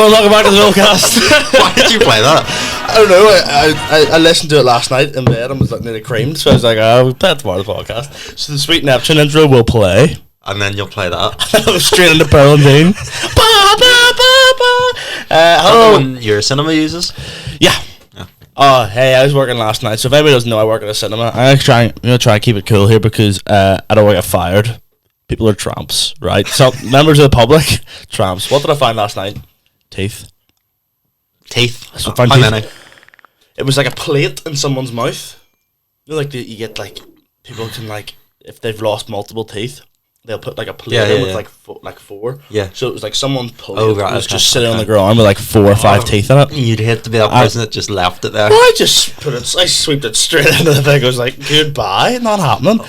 welcome back to the Dolecast. Why did you play that? I don't know. I listened to it last night in bed and was like nearly creamed, so I was like, oh, we'll play it tomorrow's podcast. So the Sweet Neptune intro will play. And then you'll play that. Straight into Pearl and Dean. Hello. One your cinema uses? Yeah. Oh, hey, I was working last night, so if anybody doesn't know, I work at a cinema. I'm gonna try and keep it cool here because I don't want to get fired. People are tramps, right? So, members of the public, tramps. What did I find last night? Teeth. Teeth? How many? It was like a plate in someone's mouth. You know, like you get like, people can like, if they've lost multiple teeth, they'll put like a plate in with like four. Yeah. So it was like someone's plate was just sitting on the ground with like 4 or 5 teeth in it. You'd hate to be that person that just left it there. Well, I sweeped it straight into the thing. I was like, goodbye, not happening.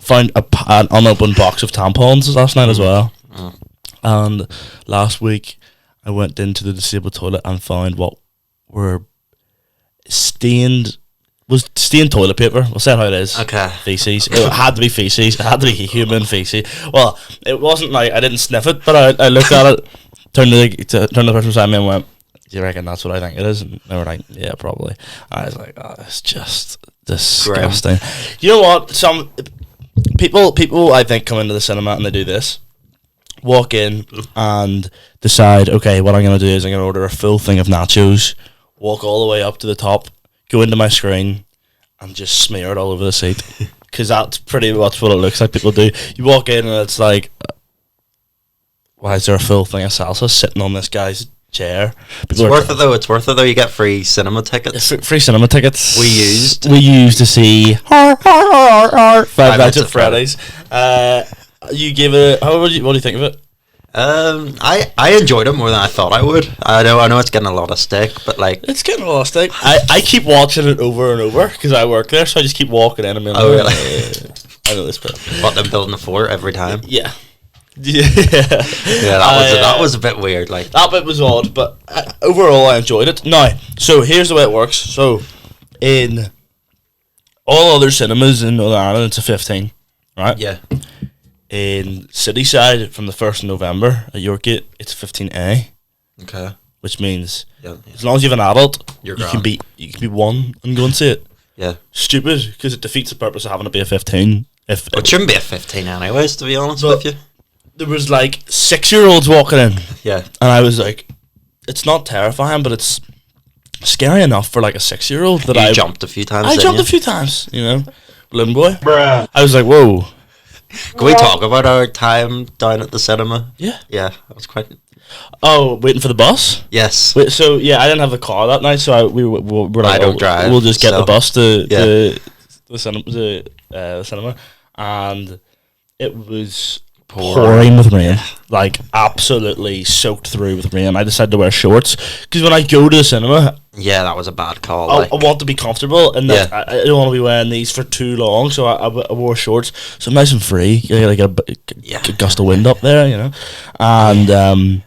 Found an unopened box of tampons last night as well. And last week I went into the disabled toilet and found what were stained toilet paper. We'll say how it is. Okay. Feces. It had to be feces. It had to be human feces. Well, it wasn't like I didn't sniff it, but I looked at it, turned to the person beside me and went, do you reckon that's what I think it is? And they were like, yeah, probably. I was like, oh, it's just disgusting. Grim. You know what? Some people I think come into the cinema and they do this. Walk in and decide, okay, what I'm going to do is I'm going to order a full thing of nachos, walk all the way up to the top, go into my screen, and just smear it all over the seat. Because that's pretty much what it looks like people do. You walk in and it's like, why is there a full thing of salsa sitting on this guy's chair? It's worth it though. You get free cinema tickets. Free cinema tickets. We used to see Five Nights at Freddy's. You gave it. What do you think of it? I enjoyed it more than I thought I would. I know it's getting a lot of stick, but like it's getting a lot of stick. I keep watching it over and over because I work there, so I just keep walking in and being really? I know this bit. What, them building a fort every time? Yeah. Yeah, that was a bit weird. Like that bit was odd, but overall I enjoyed it. Now, so here's the way it works. So in all other cinemas in Northern Ireland, it's a 15, right? Yeah. In Cityside, from the 1st of November at Yorkgate, it's 15A. Okay. Which means as long as you have an adult, you can be 1 and go and see it. Yeah. Stupid, because it defeats the purpose of having to be a 15. It shouldn't be a 15 anyways, to be honest with you. There was like 6-year-olds walking in. Yeah. And I was like, it's not terrifying, but it's scary enough for like a 6-year-old that I jumped a few times. I jumped a few times, you know. Balloon boy. Bruh. I was like, whoa. Can we talk about our time down at the cinema? Yeah. Yeah, that was quite... Oh, waiting for the bus? Yes. So, yeah, I didn't have the car that night, so we were like, I don't drive. We'll just get the bus to the cinema. And it was pouring with rain. Like, absolutely soaked through with rain. I decided to wear shorts. Because when I go to the cinema... Yeah, that was a bad call. I want to be comfortable, and I don't want to be wearing these for too long, so I wore shorts. So I'm nice and free. You gotta get a gust of wind up there, you know. And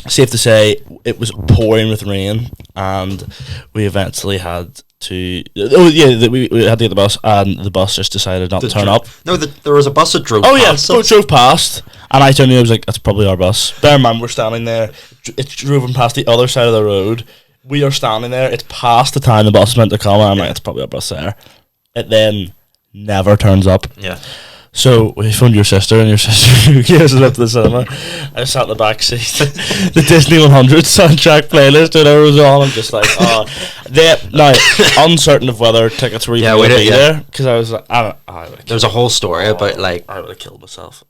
safe to say, it was pouring with rain, and we eventually had to... we had to get the bus, and the bus just decided not to turn up. No, there was a bus that drove past. Oh, yeah, drove past, and I turned to him, I was like, that's probably our bus. Bear in mind, we're standing there. It's driven past the other side of the road. We are standing there. It's past the time the bus is meant to come. And I'm like, it's probably a bus there. It then never turns up. Yeah. So we phoned your sister, and your sister gave us up to the cinema. I sat in the back seat. The Disney 100 soundtrack playlist, whatever was on. I'm just like, oh. Now, uncertain of whether tickets were even going to be there. Because I was like, there's a whole story about like... I would have killed myself.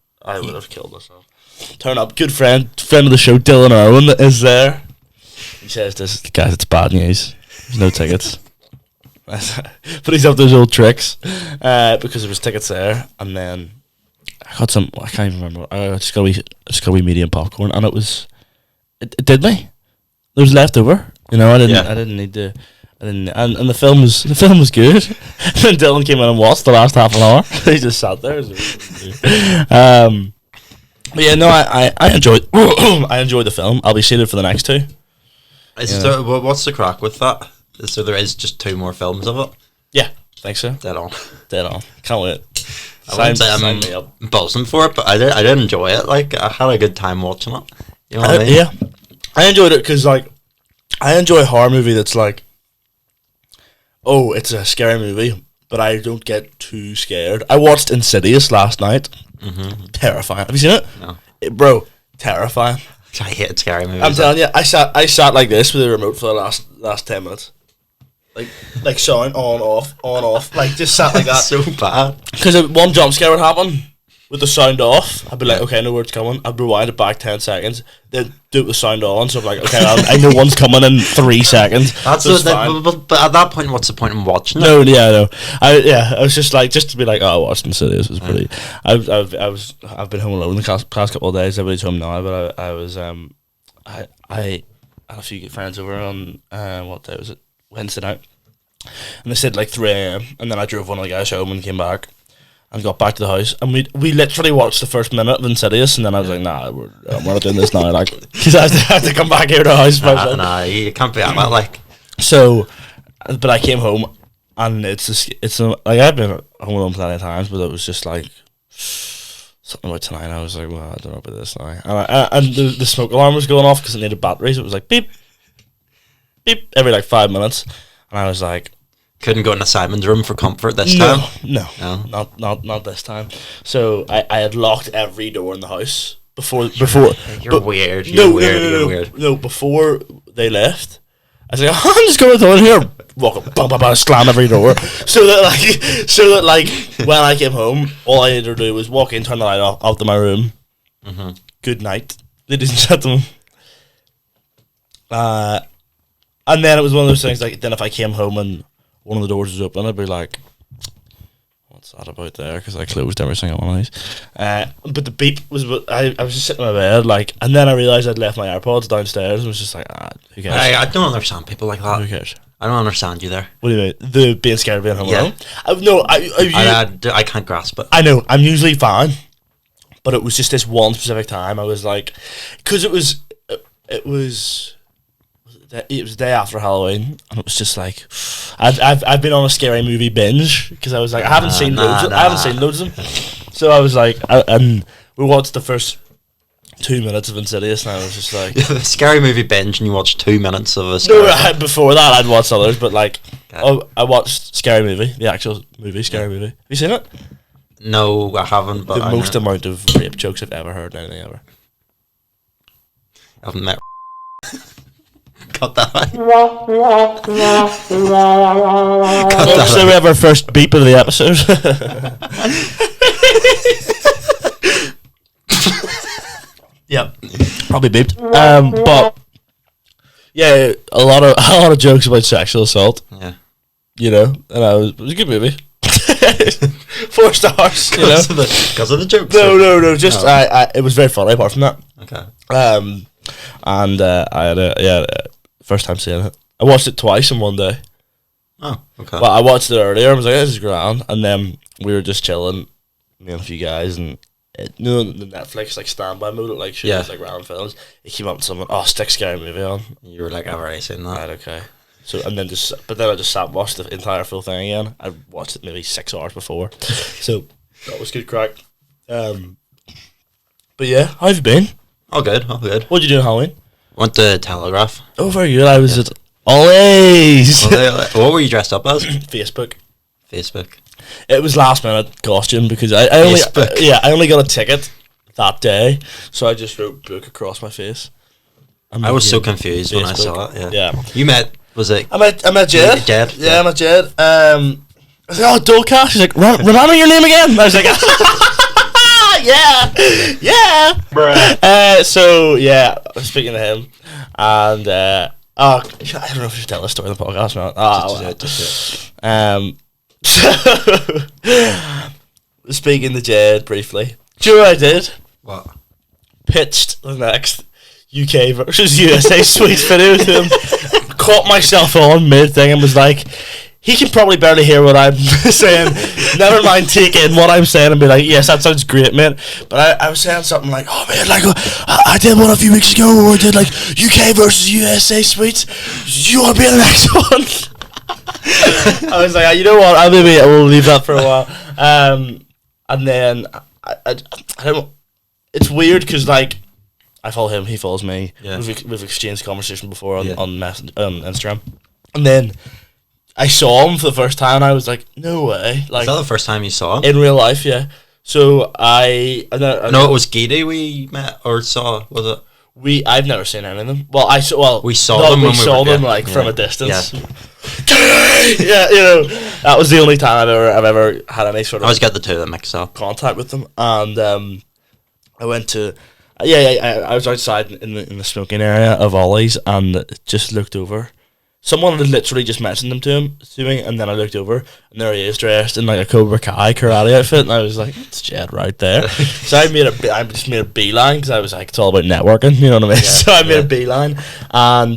Turn up. Good friend of the show, Dylan Irwin, is there. He says this, guys, it's bad news. There's no tickets. But he's up those old tricks because there was tickets there, and then I got some. I can't even remember. I just got a wee medium popcorn, and it did me. There was leftover. You know, I didn't need to. And the film was good. Then Dylan came in and watched the last half an hour. He just sat there. But yeah, no, I enjoyed. I enjoyed the film. I'll be seated for the next 2. What's the crack with that? So there is just 2 more films of it? Yeah, think so. Dead on. Can't wait. I wouldn't say I'm buzzing for it, but I did enjoy it. Like, I had a good time watching it. You know what I mean? Yeah. I enjoyed it because, like, I enjoy a horror movie that's like, oh, it's a scary movie, but I don't get too scared. I watched Insidious last night. Mm-hmm. Terrifying. Have you seen it? No. Bro, terrifying. I hate scary movies. I'm telling you, I sat like this with the remote for the last 10 minutes. Like sound on off, like just sat like that. So bad. Because one jump scare would happen with the sound off. I'd be like, okay, I know where it's coming. I'd rewind it back 10 seconds. Then do it with the sound on. So I'm like, okay, I know one's coming in 3 seconds. That's so but at that point, what's the point in watching it? No, yeah, no. I was just like, just to be like, oh, I watched Insidious. It was pretty. I've been home alone the past couple of days. Everybody's home now, but I was I had a few good friends over on what day was it? Wednesday night, and they said like 3 a.m. and then I drove one of the guys home and came back and got back to the house, and we literally watched the first minute of Insidious, and then I was like, nah, we're not doing this now, like, because I had to come back here to the house. Nah, you can't be at that, like. So, but I came home, and it's like, I've been home alone plenty of times, but it was just like something about tonight. I was like, well, I don't know about this now, and the smoke alarm was going off because it needed batteries. It was like beep, beep every like 5 minutes, and I was like, couldn't go into Simon's room for comfort this time. No, not this time. So I had locked every door in the house before. You're weird. You're weird. No, before they left, I was like, I'm just going to go in here, walk up, bam, bam, bam, slam every door, so that like when I came home, all I needed to do was walk in, turn the light off, out to my room. Mm-hmm. Good night, ladies and gentlemen. And then it was one of those things, like, then if I came home and one of the doors was open, I'd be like, what's that about there? Because I closed every single one of these. But the beep was, I was just sitting in my bed, like, and then I realised I'd left my AirPods downstairs and was just like, who cares? I don't understand people like that. Who cares? I don't understand you there. What do you mean? The being scared of being home alone? I can't grasp it. I know, I'm usually fine, but it was just this one specific time I was like, because it was the day after Halloween, and it was just like, I've been on a scary movie binge because I was like, I haven't seen loads of them, so I was like, and we watched the first 2 minutes of Insidious, and I was just like, scary movie binge, and you watched 2 minutes of a scary no, before that I'd watched others, but like, I watched Scary Movie, the actual movie, Scary Movie. Have you seen it? No, I haven't. But the most amount of rape jokes I've ever heard in anything ever. I haven't met. Cut that. So we have our first beep of the episode. Yep, probably beeped. But yeah, a lot of jokes about sexual assault. Yeah, you know, and it was a good movie. 4 stars. You know, because of the jokes. No. Just it was very funny. Apart from that, okay. And I had first time seeing it. I watched it twice in one day. Oh, okay. Well, I watched it earlier. I was like, this is grand. And then we were just chilling, me and a few guys, and you know, the Netflix like standby mode, it like shows like random films. It came up with someone, stick Scary Movie on. You were like, I've already seen that. Right, okay. So and then I just sat and watched the entire full thing again. I watched it maybe 6 hours before, so that was good crack. But yeah, how have you been? All good. What'd you do on Halloween? Went to Telegraph. Oh, very good. I was at Always. What were you dressed up as? Facebook. It was last minute costume because I only got a ticket that day, so I just wrote book across my face. I was so confused when I saw it. Yeah. You met? Was it? I met Jed. Yeah, I met Jed. I was like, Dolecast. She's like, remember your name again? And I was like, yeah. Bruh. So yeah, I was speaking to him, and I don't know if I should tell this story on the podcast, man. Speaking to Jed briefly. Do you know what I did? What? Pitched the next UK versus USA Sweets video to him. Caught myself on mid thing and was like, he can probably barely hear what I'm saying. Never mind take in what I'm saying and be like, yes, that sounds great, man. But I was saying something like, oh man, like I did one a few weeks ago where I did like UK versus USA Sweets. Do you want to be in the next one? I was like, you know what? I will leave that for a while. And then I don't. It's weird because like I follow him. He follows me. Yeah. We've exchanged conversation before on Yeah. on Instagram, and then I saw him for the first time, and I was like, no way! Like Is that the first time you saw him? in real life, yeah. So No, it was Giddy we met or saw. Was it? I've never seen any of them. Well, We saw them when we saw were- them yeah, like from yeah, a distance. yeah. Yeah, that was the only time I've ever had any sort I of always get the two of them mixed up. contact with them. And I went to I was outside in the smoking area of Ollie's and just looked over. Someone had literally just mentioned them to me, and then I looked over, and there he is dressed in like a Cobra Kai karate outfit, and I was like, "It's Jed right there." So I just made a beeline because I was like, "It's all about networking," you know what I mean? Yeah, So I made a beeline and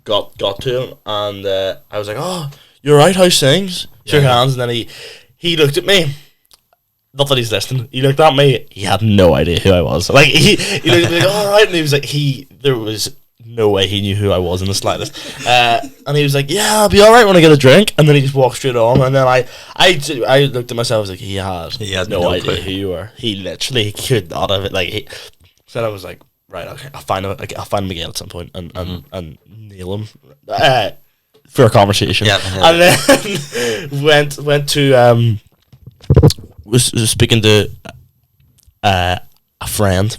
got to him, and I was like, "Oh, you're right. How's things?" Shook hands, and then he looked at me. Not that he's listening. He looked at me. He had no idea who I was. Like he looked at me like, "All right," and he was like, there was no way he knew who I was in the slightest. And he was like, "Yeah, I'll be all right when I get a drink." And then he just walked straight on. And then I looked at myself. I was like, he had no idea who you were. He literally could not have it. Like so I was like, right, okay, I'll find him again at some point and nail him for a conversation. Yeah. And then went to was speaking to a friend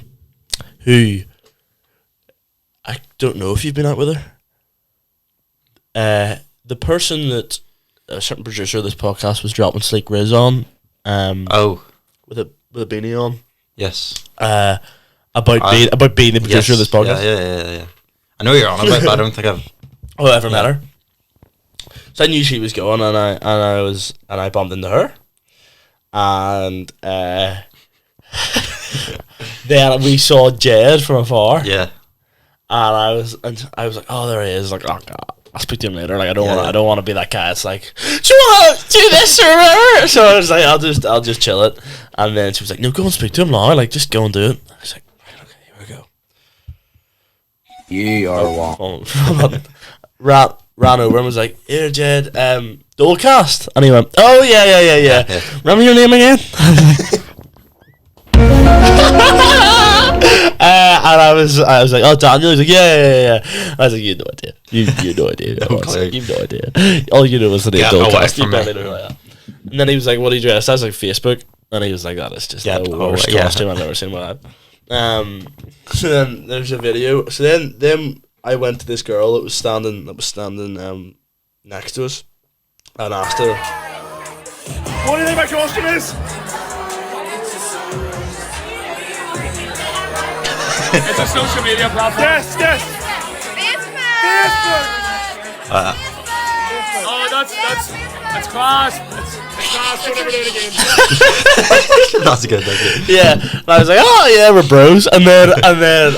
who I don't know if you've been out with her. The person that a certain producer of this podcast was dropping Sleek Riz on, with a beanie on, Yes. about being the producer of this podcast. Yeah. I know you're on about, but I don't think I've. Oh, I ever met her. So I knew she was going, and I bumped into her, and then we saw Jed from afar. Yeah. And I was like, oh, there he is. Like, oh God, I'll speak to him later. Like, I don't want to be that guy. It's like, do you want to do this or whatever? So I was like, I'll just chill it. And then she was like, no, go and speak to him now. Like, just go and do it. I was like, right, okay, here we go. You are one. Ran over and was like, here, Jed, Dolecast. And he went, oh yeah. Remember your name again? And I was like, oh, Daniel. He's like, yeah. I was like, you had no idea. You had no idea. You've no idea. All you knew was the name Dolecast. You barely knew that. And then he was like, what are you dressed as? Like Facebook. And he was like, that is just the worst costume I've ever seen in my life. So then there's a video. So then I went to this girl that was standing next to us and asked her, what do you think my costume is? It's a social media platform. Yes. Oh, that's class. It's class. We'll never do it again. That's good. Yeah, and I was like, oh yeah, we're bros. And then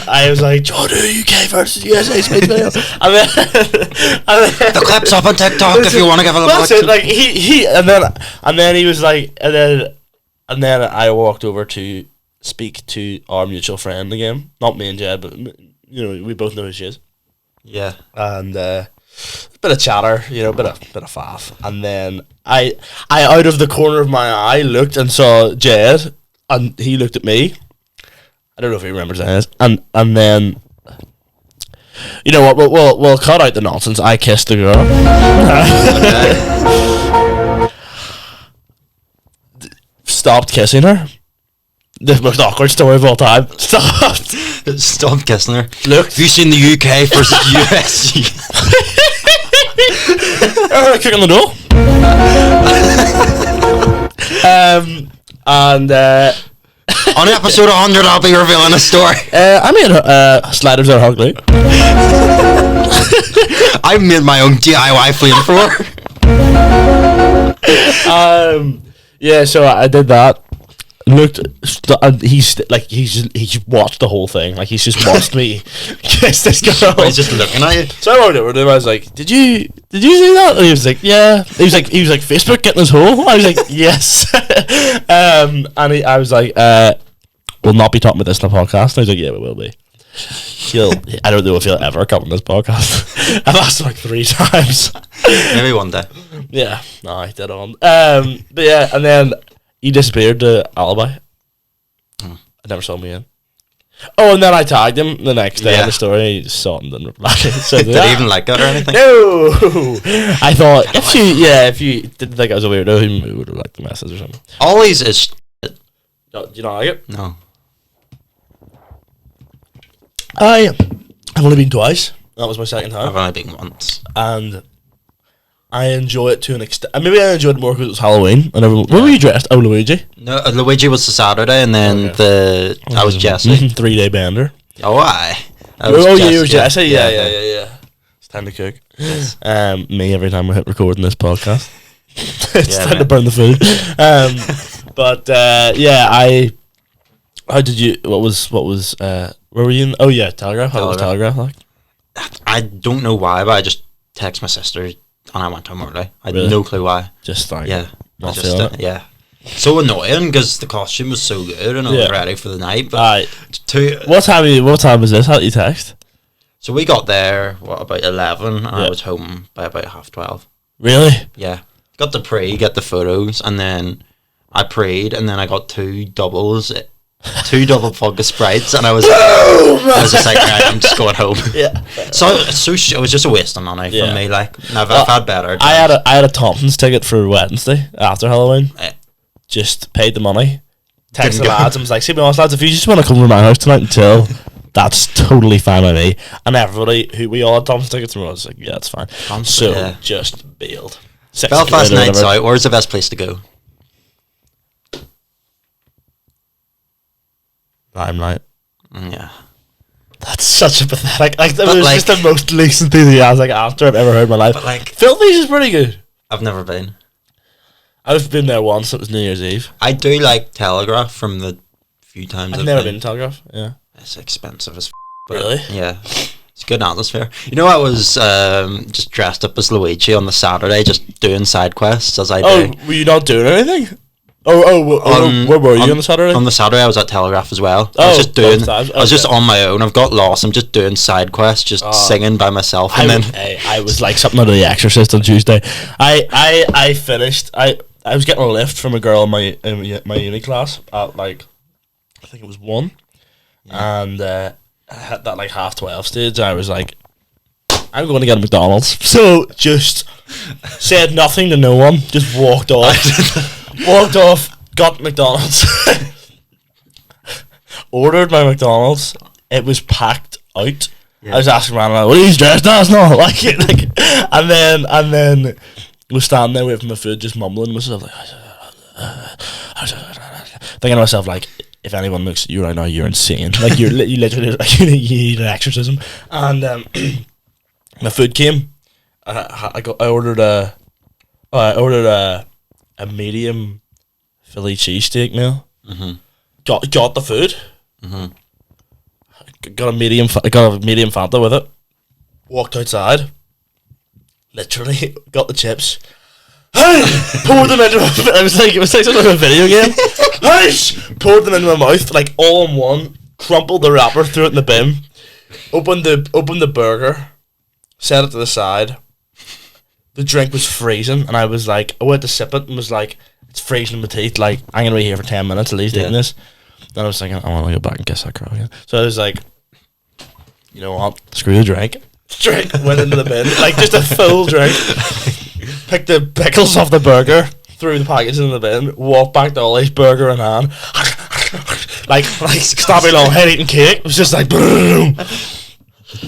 I was like, Jordan, UK versus USA Space video. And then The clip's up on TikTok if you want to give a little. that's it. Like he and then he was like, and then I walked over to speak to our mutual friend again, not me and Jed, but we both know who she is. Yeah. And a bit of chatter, bit of faff, and then I out of the corner of my eye looked and saw Jed, and he looked at me. I don't know if he remembers that, and then you know what? We'll cut out the nonsense. I kissed the girl. Stopped kissing her. The most awkward story of all time. Stop kissing her. Look. Have you seen the UK versus US? Kick on the door. And On episode 100, I'll be revealing a story. I made sliders that are ugly. I made my own DIY flamethrower. Yeah, so I did that. Looked, and he's watched the whole thing. Like, he's just watched me kiss this girl. He's just looking at you. So I walked over to him. I was like, "Did you see that?" And he was like, "Yeah." He was like, "Facebook getting his hole." I was like, "Yes." And I was like, "We'll not be talking about this in the podcast." And he was like, "Yeah, we will be." I don't know if he'll ever come on this podcast. I've asked him like 3 times. Maybe one day. Yeah, no, he did on. But yeah, and then he disappeared to Alibi. I never saw him again. Oh, and then I tagged him the next day Yeah. in the story. He just saw it and didn't reply. So Did he even like it or anything? No. I thought if you didn't think I was a weirdo, he would have liked the message or something. Ollie's is Do you not like it? no. I've only been twice. That was my second time, I've only been once. and I enjoy it to an extent. Maybe I enjoyed it more because it was Halloween and everyone. Where were you dressed? Oh, Luigi. No, Luigi was the Saturday, and then I was Jesse. 3-day bender. Oh, I. Yeah, you were Jesse. Yeah. It's time to cook. Me every time we hit recording this podcast. It's time to burn the food. But how did you? What was? Where were you? Oh yeah, Telegraph. How was Telegraph like? I don't know why, but I just text my sister and I went home early. I had no clue why. Just like Not feeling it. Yeah. So annoying because the costume was so good and I was ready for the night. But What time was this? How did you text? So we got there about 11 and I was home by about 12:30. Really? Yeah. Got to pray, get the photos, and then I prayed, and then I got two double vodka Sprites, and I was just like, right, I'm just going home. Yeah. So it was just a waste of money for me. Like, I've had better. I had a Thompson's ticket for Wednesday after Halloween. Just paid the money. Texted the lads and was like, see me honest lads, if you just want to come to my house tonight and chill, that's totally fine by me. And everybody who we all had Thompson's tickets from, I was like, yeah, that's fine. Just bailed. Belfast nights out, where's the best place to go? Limelight. Yeah. That's such a pathetic. Like, that was just the most least enthusiastic answer I've ever heard in my life. But like, Filthy's is pretty good. I've never been. I've been there once. It was New Year's Eve. I do like Telegraph from the few times I've never been to Telegraph. Yeah. It's expensive as Really? Yeah. It's a good atmosphere. You know, I was just dressed up as Luigi on the Saturday, just doing side quests as I do. Were you not doing anything? Where were you on the Saturday? On the Saturday, I was at Telegraph as well. I was just on my own. I've got lost. I'm just doing side quests, just singing by myself. I was like something out of The Exorcist on Tuesday. I finished. I was getting a lift from a girl in my uni class at like, I think it was 1, and I had that like 12:30 stage. I was like, I'm going to get a McDonald's. So just said nothing to no one. Just walked off. Got McDonald's. Ordered my McDonald's. It was packed out. Yeah. I was asking around, like, what are you dressed as? No, like, and then was standing there waiting for my food, just mumbling to myself, like, thinking to myself, like, if anyone looks at you right now, you're insane. Like, you literally, like, you need an exorcism. And my food came. I ordered a medium Philly cheesesteak meal. Mm-hmm. Got the food. Mm-hmm. Got a medium Fanta with it. Walked outside. Literally got the chips. Hey! Poured them into. It was like something like a video game. Hey! Poured them into my mouth like all in one. Crumpled the wrapper, threw it in the bin. Opened the burger. Set it to the side. The drink was freezing, and I was like, I went to sip it and was like, it's freezing in my teeth. Like, I'm gonna be here for 10 minutes at least eating this. Then I was thinking, I want to go back and kiss that girl again. So I was like, you know what? Screw the drink. Drink went into the bin, like just a full drink. Picked the pickles off the burger, threw the package in the bin, walked back to Ollie's burger in hand. like stop me long head eating cake. It was just like boom.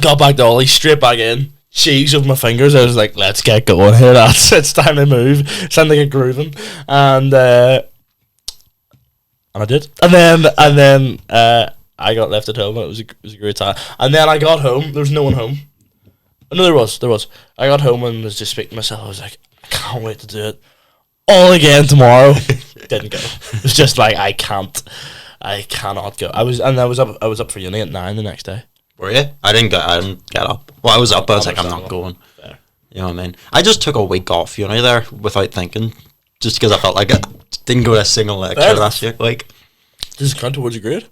Got back to Ollie, straight back in. Cheese over my fingers. I was like, let's get going here. It's time to move. It's time to get grooving. And I did. And then I got left at home and it was a great time. And then I got home. There was no one home. No, there was. I got home and was just speaking to myself. I was like, I can't wait to do it all again tomorrow. Didn't go. It was just like, I cannot go. I was up for uni at 9 the next day. Were you? I didn't get up. Well, I was up, but I was like, I'm not going. Fair. You know what I mean? I just took a week off uni there without thinking, just because I felt like I didn't go to a single lecture last year. Like, does it count towards your grade?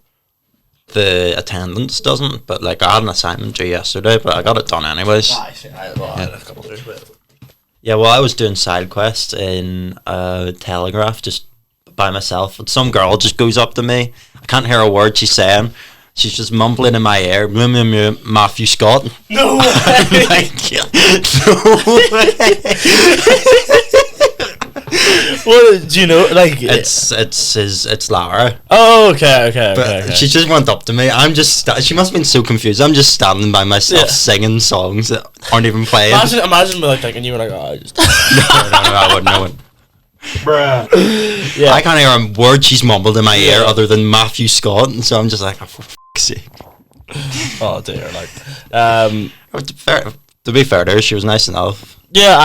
The attendance doesn't, but like I had an assignment due yesterday, but I got it done anyways. I had a couple of days. Yeah, well, I was doing side quests in Telegraph just by myself, and some girl just goes up to me. I can't hear a word she's saying. she's just mumbling in my ear, Matthew Scott. No way. I'm like, no way. Well, do you know, like... It's Lara. Oh, okay. But she just went up to me. I'm just... she must have been so confused. I'm just standing by myself singing songs that aren't even playing. Imagine me, like, thinking you were like, oh, I just... no, I wouldn't know it. Bruh. Yeah. I can't hear a word she's mumbled in my ear other than Matthew Scott, and so I'm just like, oh, for fuck's sake. Oh, dear, like... To be fair to her, she was nice enough. Yeah,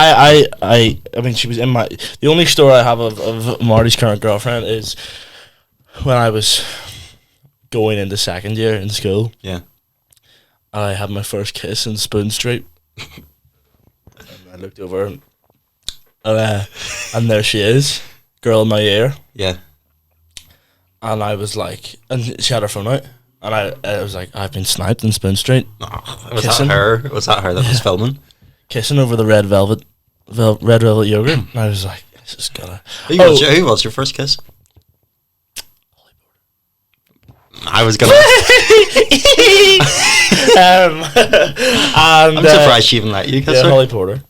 I mean, she was in my... The only story I have of Marty's current girlfriend is when I was going into second year in school. Yeah. I had my first kiss in Spoon Street. And I looked over and there she is, girl in my ear. Yeah. And I was like... And she had her phone out. And I was like, I've been sniped in Spoon Street. Oh, was that her? Was that her that was filming? Kissing over the red velvet yogurt. And I was like, this is gonna... Who was your first kiss? I was gonna... and, I'm surprised she even let you kiss her. Holly Porter.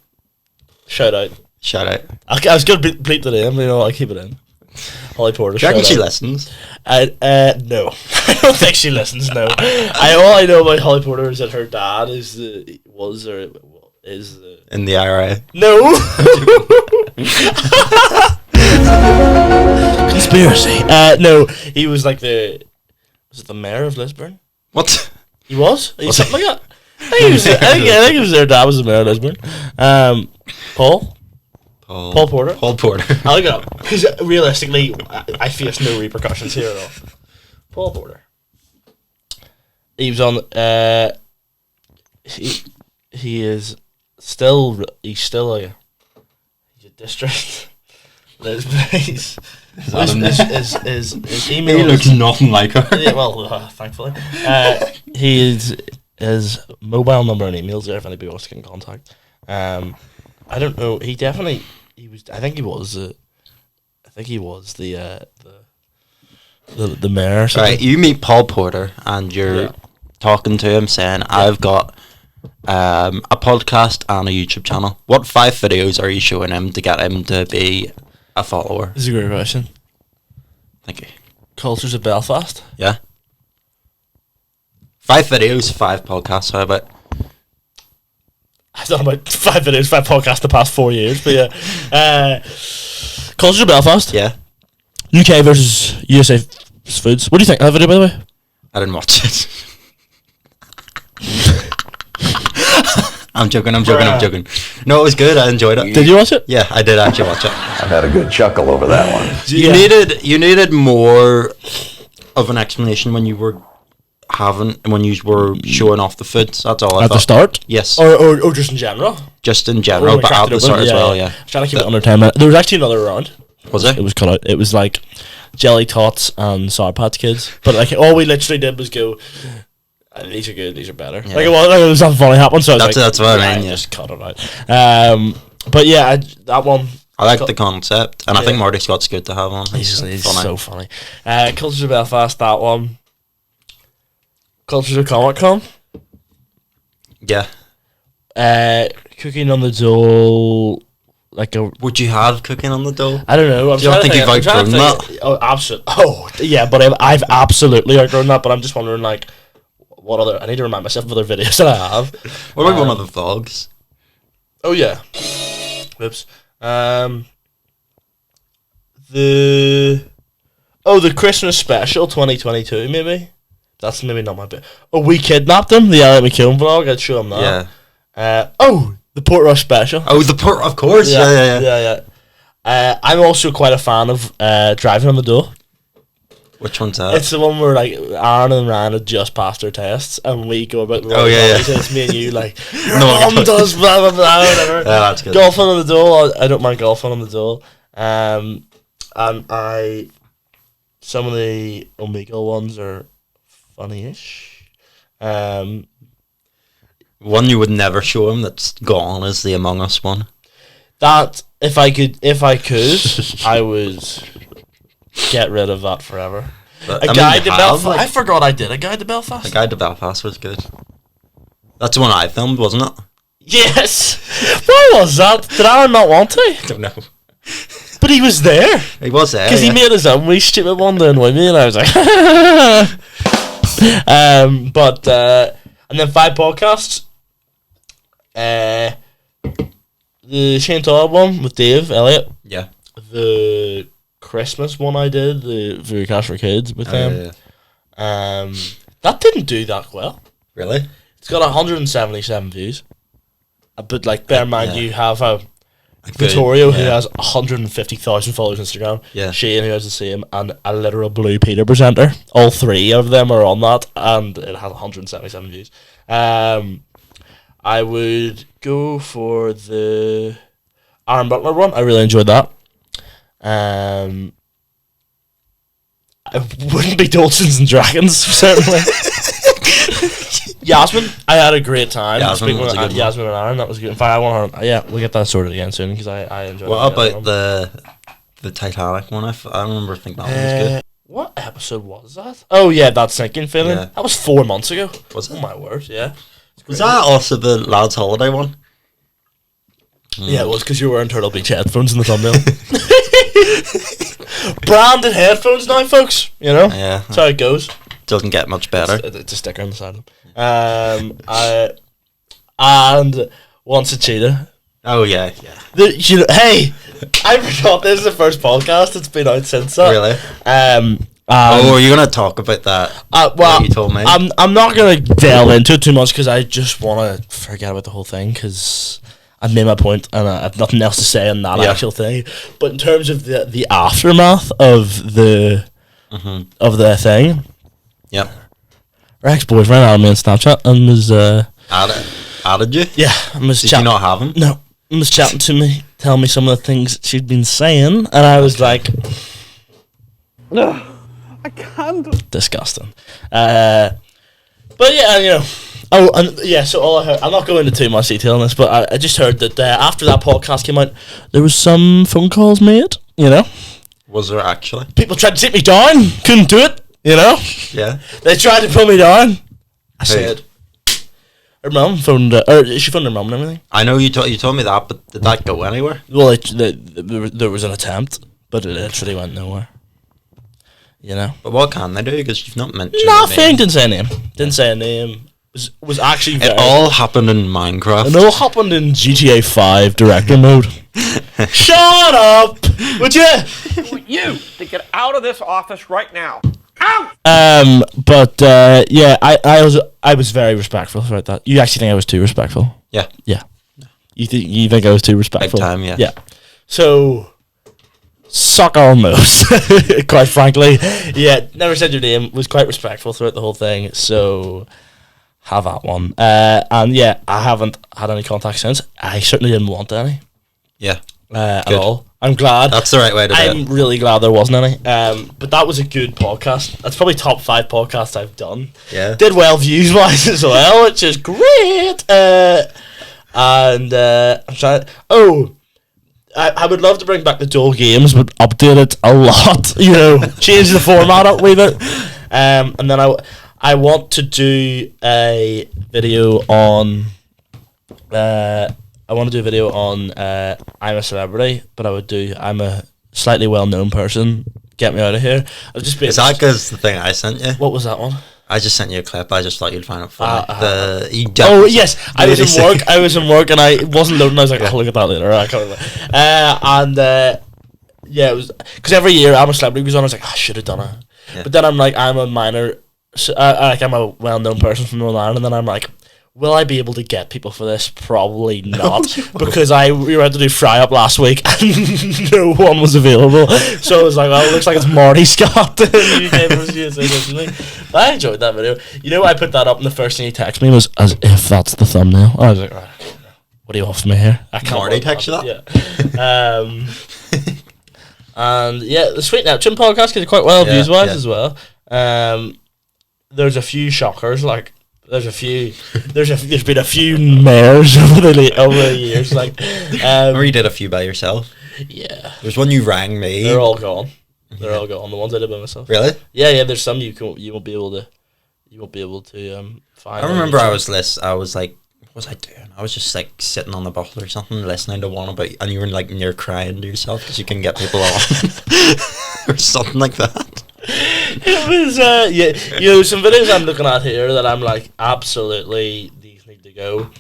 Shout out. I was going to bleep the name, you know, I'll keep it in. Holly Porter. Do you reckon she listens? No. I don't think she listens, no. All I know about Holly Porter is that her dad is in the IRA. No. Conspiracy. No, he was like was it the mayor of Lisburn? What? He was? Something like that. I think it was their dad was the mayor of Lisburn. Paul Porter. Paul Porter. I'll look it up because realistically, I face no repercussions here at all. Paul Porter. He was on. He is still. He's still a district. His email. He looks nothing like her. Yeah, well, thankfully, his mobile number and emails there if anybody wants to get in contact. I don't know. He was. I think he was the mayor. Or something. Right, you meet Paul Porter and you're talking to him saying, "I've got a podcast and a YouTube channel. What 5 videos are you showing him to get him to be a follower?" This is a great question. Thank you. Cultures of Belfast. Yeah. 5 videos, 5 podcasts. How about? I've done about 5 videos, 5 podcasts the past 4 years, but yeah. Cultures of Belfast. Yeah. UK versus USA foods. What do you think of that video, by the way? I didn't watch it. I'm joking. No, it was good. I enjoyed it. Did you watch it? Yeah, I did actually watch it. I've had a good chuckle over that one. You needed more of an explanation when you were showing off the foods. That's all I thought. At the start? Yes. Or just in general? Just in general, but at the start as well, yeah. I was trying to keep it under 10 minutes. There was actually another round. Was there? It was cut out. It was like Jelly Tots and Sour Patch Kids. But like all we literally did was go, these are good, these are better. Yeah. Like it was something funny happened, so that's what I mean, yeah. Just cut it out. But yeah, that one... I like the concept, and I think Marty Scott's good to have on. He's so funny. Cultures of Belfast, that one. Cultures of Comic Con. Yeah. Cooking on the Dole, like a... Would you have cooking on the dole? I don't know. Do you think you've outgrown that? Oh, absolutely. Oh, yeah, but I've absolutely outgrown that, but I'm just wondering, like, what other... I need to remind myself of other videos that I have. What about one of the vlogs? Oh, yeah. Whoops. The Christmas special 2022, maybe? That's maybe not my bit. Oh, We Kidnapped Him, the Elliot McKeown vlog. I'd show him that. Yeah. The Port Rush special. Oh, the Port, of course. Yeah. I'm also quite a fan of Driving on the Dole. Which one's that? It's the one where like Aaron and Ryan had just passed their tests, and we go about. Oh yeah. So it's me and you like your mom does blah blah blah whatever. Yeah, that's good. Golfing on the Dole. I don't mind golfing on the Dole. And some of the Omegle ones are funny-ish. One you would never show him that's gone is the Among Us one. That if I could, I would get rid of that forever. But, A I mean, Guide you to have, Belfast. like- I forgot I did A Guide to Belfast. The Guide to Belfast was good. That's the one I filmed, wasn't it? Yes. Why was that? Did Aaron not want to? I don't know. But he was there. He was there. Because he yeah. made his own wee stupid one to annoy me, and I was like, and then 5 podcasts. The Shane Todd one with Dave Elliott. Yeah. The Christmas one I did, the Cash for Kids with them. Yeah. That didn't do that well. Really? It's got 177 views. But like, bear in mind, Yeah. you have a Good, Vittorio, who yeah. has 150,000 followers on Instagram. Yeah. Shane, who has the same, and a literal Blue Peter presenter. All 3 of them are on that, and it has 177 views. I would go for the Aaron Butler one. I really enjoyed that. It wouldn't be Dolphins and Dragons, certainly. Yasmin, I had a great time. Yasmin speaking was with a good one. Yasmin and Aaron, that was good. In fact, I want her. Yeah, we'll get that sorted again soon because I enjoyed. What it. about the Titanic one? I remember thinking that one was good. What episode was that? Oh yeah, that sinking feeling. Yeah. That was 4 months ago. Was it? Oh my word, yeah. Was that also the Lads Holiday one? Yeah, it was because you were wearing Turtle Beach headphones in the thumbnail. Branded headphones now, folks. You know, Yeah. that's how it goes. Doesn't get much better. It's a sticker on the side of them. And Once a Cheetah. Oh yeah, yeah. Hey, I forgot this is the first podcast that's been out since that. Really? Oh, are you gonna talk about that? well, what you told me. I'm not gonna delve into it too much because I just want to forget about the whole thing because I've made my point and I have nothing else to say on that actual thing. But in terms of the aftermath of the thing, Yep. her ex-boyfriend added me on Snapchat and was Added you? yeah, and was Did you not have him? No, and was chatting to me, telling me some of the things she'd been saying, and I was like, I can't. disgusting. But yeah, you know. Oh, and yeah. So all I heard, I'm not going into too much detail on this, but I just heard that after that podcast came out, there was some phone calls made. You know, Was there actually? people tried to take me down, couldn't do it. You know, Yeah. they tried to pull me down. I Who? said, her mum phoned, or she phoned her mum and everything. I know you told me that, but did that go anywhere? Well, there was an attempt, but it literally went nowhere. You know, But what can they do? Because you've not mentioned nothing. the name. Didn't say a name. Didn't say a name. Was actually very. It all happened in Minecraft. And it all happened in GTA 5 director mode. Shut up! Would you? You to get out of this office right now. But yeah, I was very respectful about that. You actually think I was too respectful? Yeah. Yeah. You think I was too respectful? Big time, yeah. Yeah. So suck on those. Quite frankly, yeah. Never said your name. Was quite respectful throughout the whole thing. So have that one. And yeah, I haven't had any contact since. I certainly didn't want any. Yeah. At Good. all. I'm glad. That's the right way to do I'm it. really glad there wasn't any. But that was a good podcast. That's probably top 5 podcasts I've done. Yeah. Did well views wise as well, which is great. I'm trying. Oh, I would love to bring back the dual games, but update it a lot. You know, change the format up with it. And then I want to do a video on. I want to do a video on I'm a celebrity, but I'm a slightly well-known person. Get me out of here. I've just been. Is that because the thing I sent you? What was that one? I just sent you a clip. I just thought you'd find it funny. Oh yes, I was in work. I was in work, and I wasn't loading. I was like, I'll look at that later. I can't remember. Yeah, it was because every year I'm a celebrity was on. I was like, I should have done it, but then I'm like, I'm a minor, I'm a well-known person from Northern Ireland, and then I'm like, will I be able to get people for this? Probably not, because we were out to do Fry Up last week and no one was available. So I was like, well, it looks like it's Marty Scott in UK versus USA originally. But I enjoyed that video. You know, I put that up and the first thing he texted me was as if that's the thumbnail. I was like, right, what do you want from me here? I can't. Marty text you that? Yeah. And yeah, the Sweet Neptune podcast gets quite well views wise as well. There's a few shockers, like there's been a few mares over the years, like Or you did a few by yourself. yeah, There's one you rang me. they're all gone. They're all gone. The ones I did by myself. Really? Yeah. There's some you won't be able to find. I remember I was like, what was I doing? I was just like sitting on the bus or something, listening to one about, and you were like near crying to yourself because you couldn't get people on, or something like that. It was some videos I'm looking at here that I'm like, absolutely, these need to go.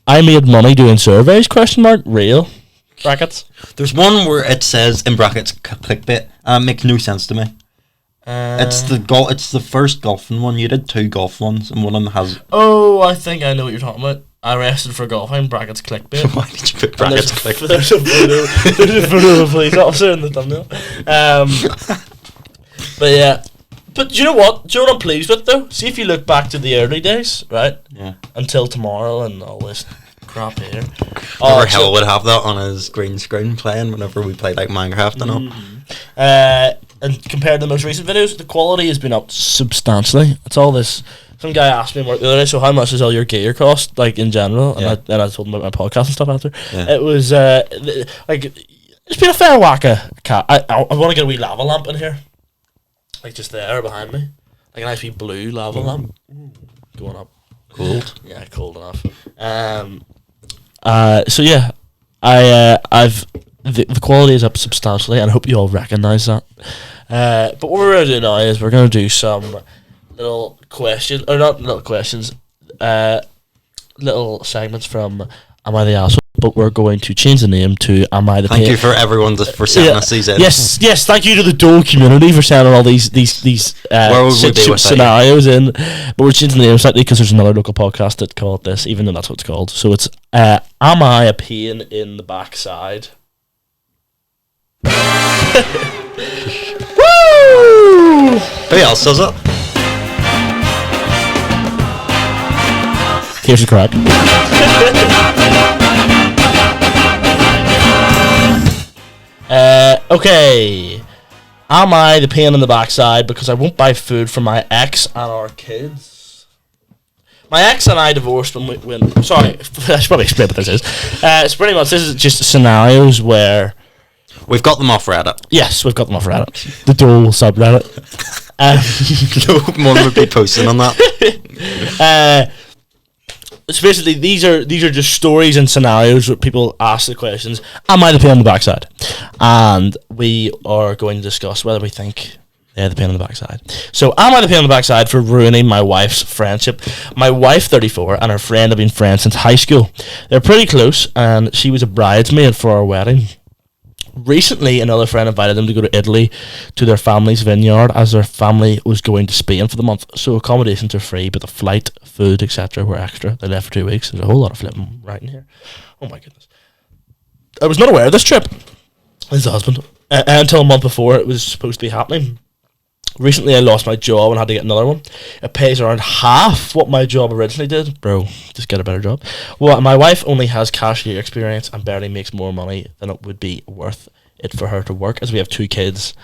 I made money doing surveys? Real brackets. There's one where it says in brackets clickbait. Makes no sense to me. It's the first golfing one. You did 2 golf ones, and one of them has. Oh, I think I know what you're talking about. Arrested for golfing, brackets clickbait. Why did you put brackets clickbait? There's a photo of a police officer in the thumbnail. But yeah. But do you know what? Do you know what I'm pleased with though? See if you look back to the early days, right? Yeah. Until tomorrow and all this crap here. Hill would have that on his green screen playing whenever we played like Minecraft and all. And compared to the most recent videos, the quality has been up substantially. It's all this. Some guy asked me the other day, so how much does all your gear cost, like in general? And I told him about my podcast and stuff after. Yeah. It was like it's been a fair whack of cat. I want to get a wee lava lamp in here, like just there behind me, like a nice wee blue lava lamp going up. Cold. Yeah, cold enough. So yeah, I've the quality is up substantially, and I hope you all recognise that. But what we're going to do now is we're going to do some little questions, or not little questions, little segments from Am I the Asshole? But we're going to change the name to Am I the Thank you for everyone for sending us these in. Yes, thank you to the Dole community for sending all these scenarios in. But we're changing the name slightly because there's another local podcast that called this, even though that's what it's called. So it's Am I a Pain in the Backside? Woo! Who else does it? Here's the crack. Okay. Am I the pain in the backside because I won't buy food for my ex and our kids? My ex and I divorced when sorry, I should probably explain what this is. It's pretty much, this is just scenarios where we've got them off Reddit. Yes, we've got them off Reddit. The Dole subreddit. No one would be posting on that. So basically, these are just stories and scenarios where people ask the questions, am I the pain in the backside? And we are going to discuss whether we think they're the pain in the backside. So, am I the pain in the backside for ruining my wife's friendship? My wife, 34, and her friend have been friends since high school. They're pretty close, and she was a bridesmaid for our wedding. Recently, another friend invited them to go to Italy to their family's vineyard as their family was going to Spain for the month. So accommodations are free, but the flight, food, etc. were extra. They left for 2 weeks. There's a whole lot of flipping right in here. Oh my goodness. I was not aware of this trip. His husband. Until a month before it was supposed to be happening. Recently, I lost my job and had to get another one. It pays around half what my job originally did. Bro, just get a better job. Well, my wife only has cashier experience and barely makes more money than it would be worth it for her to work, as we have 2 kids.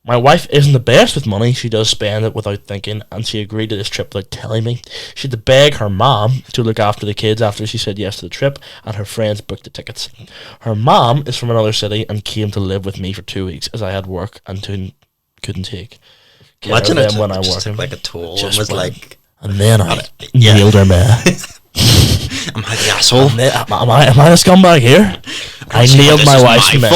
My wife isn't the best with money. She does spend it without thinking, and she agreed to this trip without telling me. She had to beg her mom to look after the kids after she said yes to the trip, and her friends booked the tickets. Her mom is from another city and came to live with me for 2 weeks, as I had work and couldn't take. Imagine it when I just work took like a toll and was like, and then I nailed her man. Am I the asshole? Am I the scumbag here? I nailed my wife's man.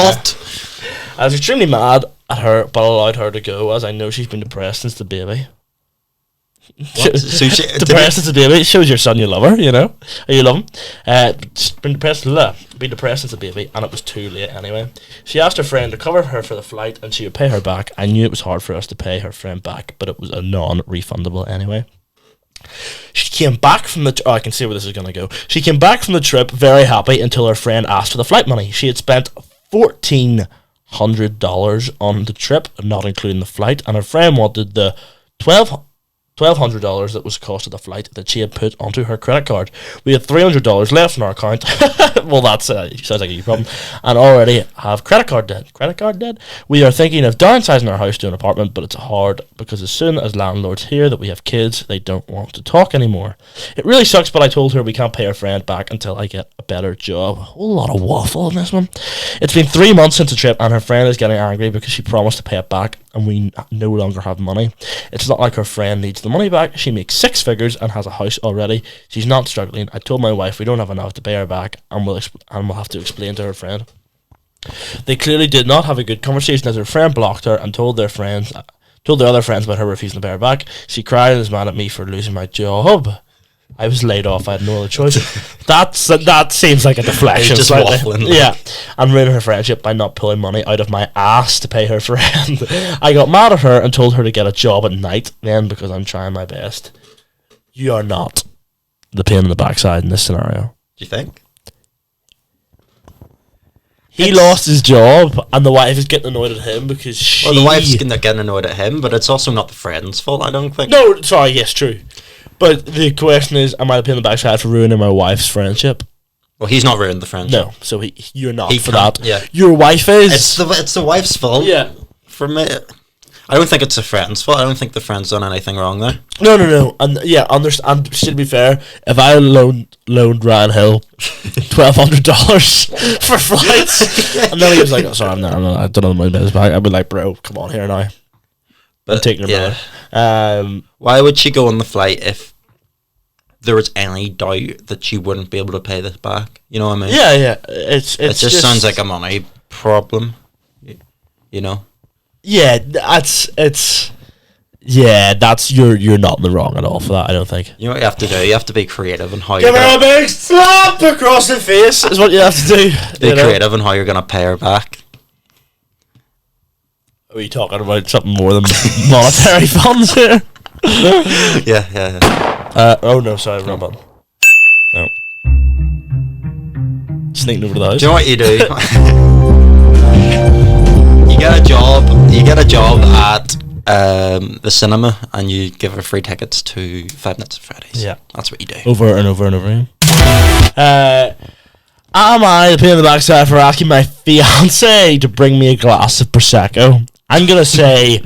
I was extremely mad at her, but allowed her to go, as I know she's been depressed since the baby. Depressed since the baby. It shows your son you love her, you know. You love him. Been depressed since the baby, and it was too late anyway. She asked her friend to cover her for the flight, and she would pay her back. I knew it was hard for us to pay her friend back, but it was a non-refundable anyway. She came back from the... I can see where this is going to go. She came back from the trip very happy until her friend asked for the flight money. She had spent $1,400 on the trip, not including the flight, and her friend wanted the $1,200 that was the cost of the flight that she had put onto her credit card. We had $300 left in our account. Well, that's sounds like a you problem. And already have credit card debt. Credit card debt? We are thinking of downsizing our house to an apartment, but it's hard because as soon as landlords hear that we have kids, they don't want to talk anymore. It really sucks, but I told her we can't pay our friend back until I get a better job. A whole lot of waffle in this one. It's been 3 months since the trip, and her friend is getting angry because she promised to pay it back, and we no longer have money. It's not like her friend needs the money back. She makes 6 figures and has a house already. She's not struggling. I told my wife we don't have enough to pay her back, and we'll have to explain to her friend. They clearly did not have a good conversation, as her friend blocked her and told their other friends about her refusing to pay her back. She cried and was mad at me for losing my job. I was laid off. I had no other choice. That seems like a deflection. Just slightly. waffling. Yeah, and ruining her friendship by not pulling money out of my ass to pay her friend. I got mad at her and told her to get a job at night then, because I'm trying my best. You are not the pain in the backside in this scenario. Do you think? He lost his job, and the wife is getting annoyed at him because she... Well, the wife's getting annoyed at him, but it's also not the friend's fault, I don't think. No, sorry, yes, true. But the question is, am I the pain in the backside for ruining my wife's friendship? Well, he's not ruined the friendship. No, so you're not He for can't, that. yeah. Your wife is. It's the wife's fault. Yeah. For me, I don't think it's the friend's fault. I don't think the friend's done anything wrong there. No. And yeah, understand. To be fair, if I loaned Ryan Hill $1,200 for flights, and then he was like, "Oh, sorry, I don't know my business back," I'd be like, "Bro, come on here now." But I'm taking her money. Why would she go on the flight if there was any doubt that she wouldn't be able to pay this back? You know what I mean? Yeah. It just sounds like a money problem. You know? Yeah, that's you're not in the wrong at all for that. I don't think. You know what you have to do? You have to be creative in how Give you're her a big slap across the face is what you have to do. be creative in how you're gonna pay her back. Are we talking about something more than monetary funds here? Yeah. Oh no, sorry, wrong button. No. Sneaking over to the house. Do you know what you do? You get a job at the cinema, and you give her free tickets to Five Nights at Freddy's. Yeah. That's what you do. Over and over and over again. Am I the pain in the backside for asking my fiance to bring me a glass of Prosecco? I'm going to say,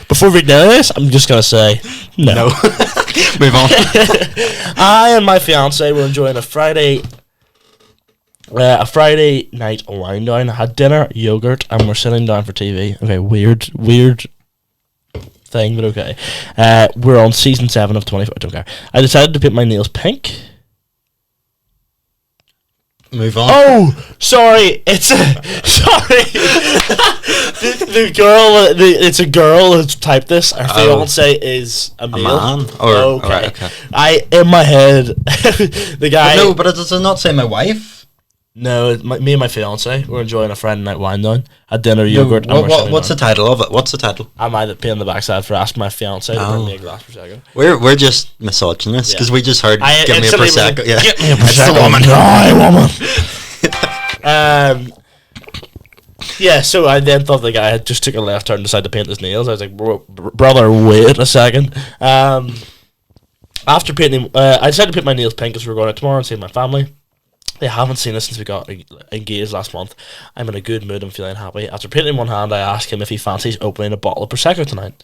before reading any of this, I'm just going to say, no. Move on. I and my fiance were enjoying a Friday night wind down. Had dinner, yogurt, and we're sitting down for TV. Okay, weird thing, but okay. We're on season 7 of 24. I don't care. I decided to paint my nails pink. Move on. Oh, sorry. It's sorry. the girl. It's a girl who's typed this. Our fiance is a male. Man? Or, okay. Okay. I in my head, the guy. No, but it does not say my wife. No, me and my fiance were enjoying a Friday night wine down. Had dinner, yogurt. No, what's the title of it? What's the title? Am I the pain in the backside for asking my fiance to bring me a glass of Prosecco? We're just misogynist because we just heard give me a Prosecco. Yeah. Get me a Prosecco. It's the woman. Die, woman. Yeah, so I then thought the guy had just took a left turn and decided to paint his nails. I was like, brother, wait a second. After painting, I decided to paint my nails pink because we were going out tomorrow and see my family. They haven't seen us since we got engaged last month. I'm in a good mood. I'm feeling happy. After painting one hand, I asked him if he fancies opening a bottle of Prosecco tonight.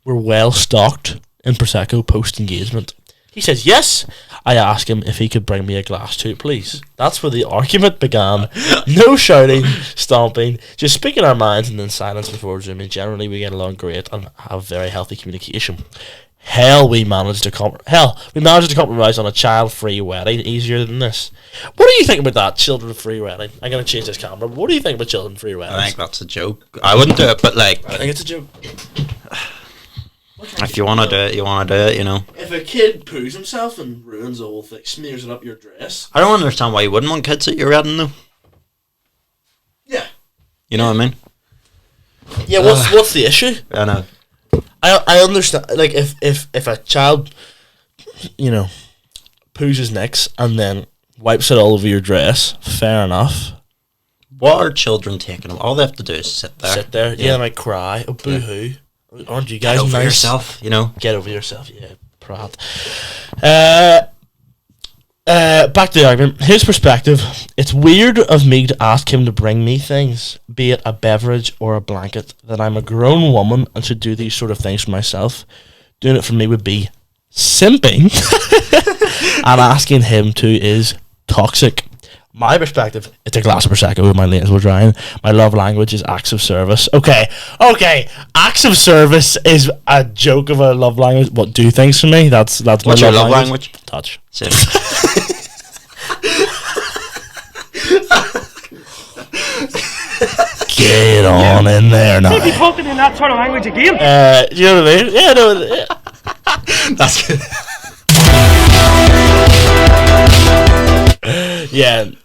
We're well stocked in Prosecco post-engagement. He says yes. I asked him if he could bring me a glass too, please. That's where the argument began. No shouting, stomping, just speaking our minds and then silence before resuming. Generally, we get along great and have very healthy communication. We managed to compromise on a child-free wedding. Easier than this. What do you think about that children-free wedding? I'm gonna change this camera. But what do you think about children-free weddings? I think that's a joke. I wouldn't do it, but like, I think it's a joke. if you want to do it, you want to do it. You know. If a kid poos himself and ruins the whole thing, smears it up your dress. I don't understand why you wouldn't want kids at your wedding, though. Yeah. You know what I mean? Yeah. What's the issue? I know. I understand. Like if a child, poos his nicks and then wipes it all over your dress, fair enough. What are children taking? All they have to do is sit there. Yeah, they might cry. Oh, boo-hoo. Aren't you guys Get over nice? yourself, Get over yourself, yeah, prat. Back to the argument. His perspective. It's weird of me to ask him to bring me things, be it a beverage or a blanket, that I'm a grown woman and should do these sort of things for myself. Doing it for me would be simping. And asking him to is toxic. my perspective, it's a glass of Prosecco with my lanes were drying. My love language is acts of service. Okay, acts of service is a joke of a love language. What, do things for me? That's What's my your love language? Touch. Same. Get on in there now. Be talking in that sort of language again. You know what I mean? Yeah, no. Yeah. That's good.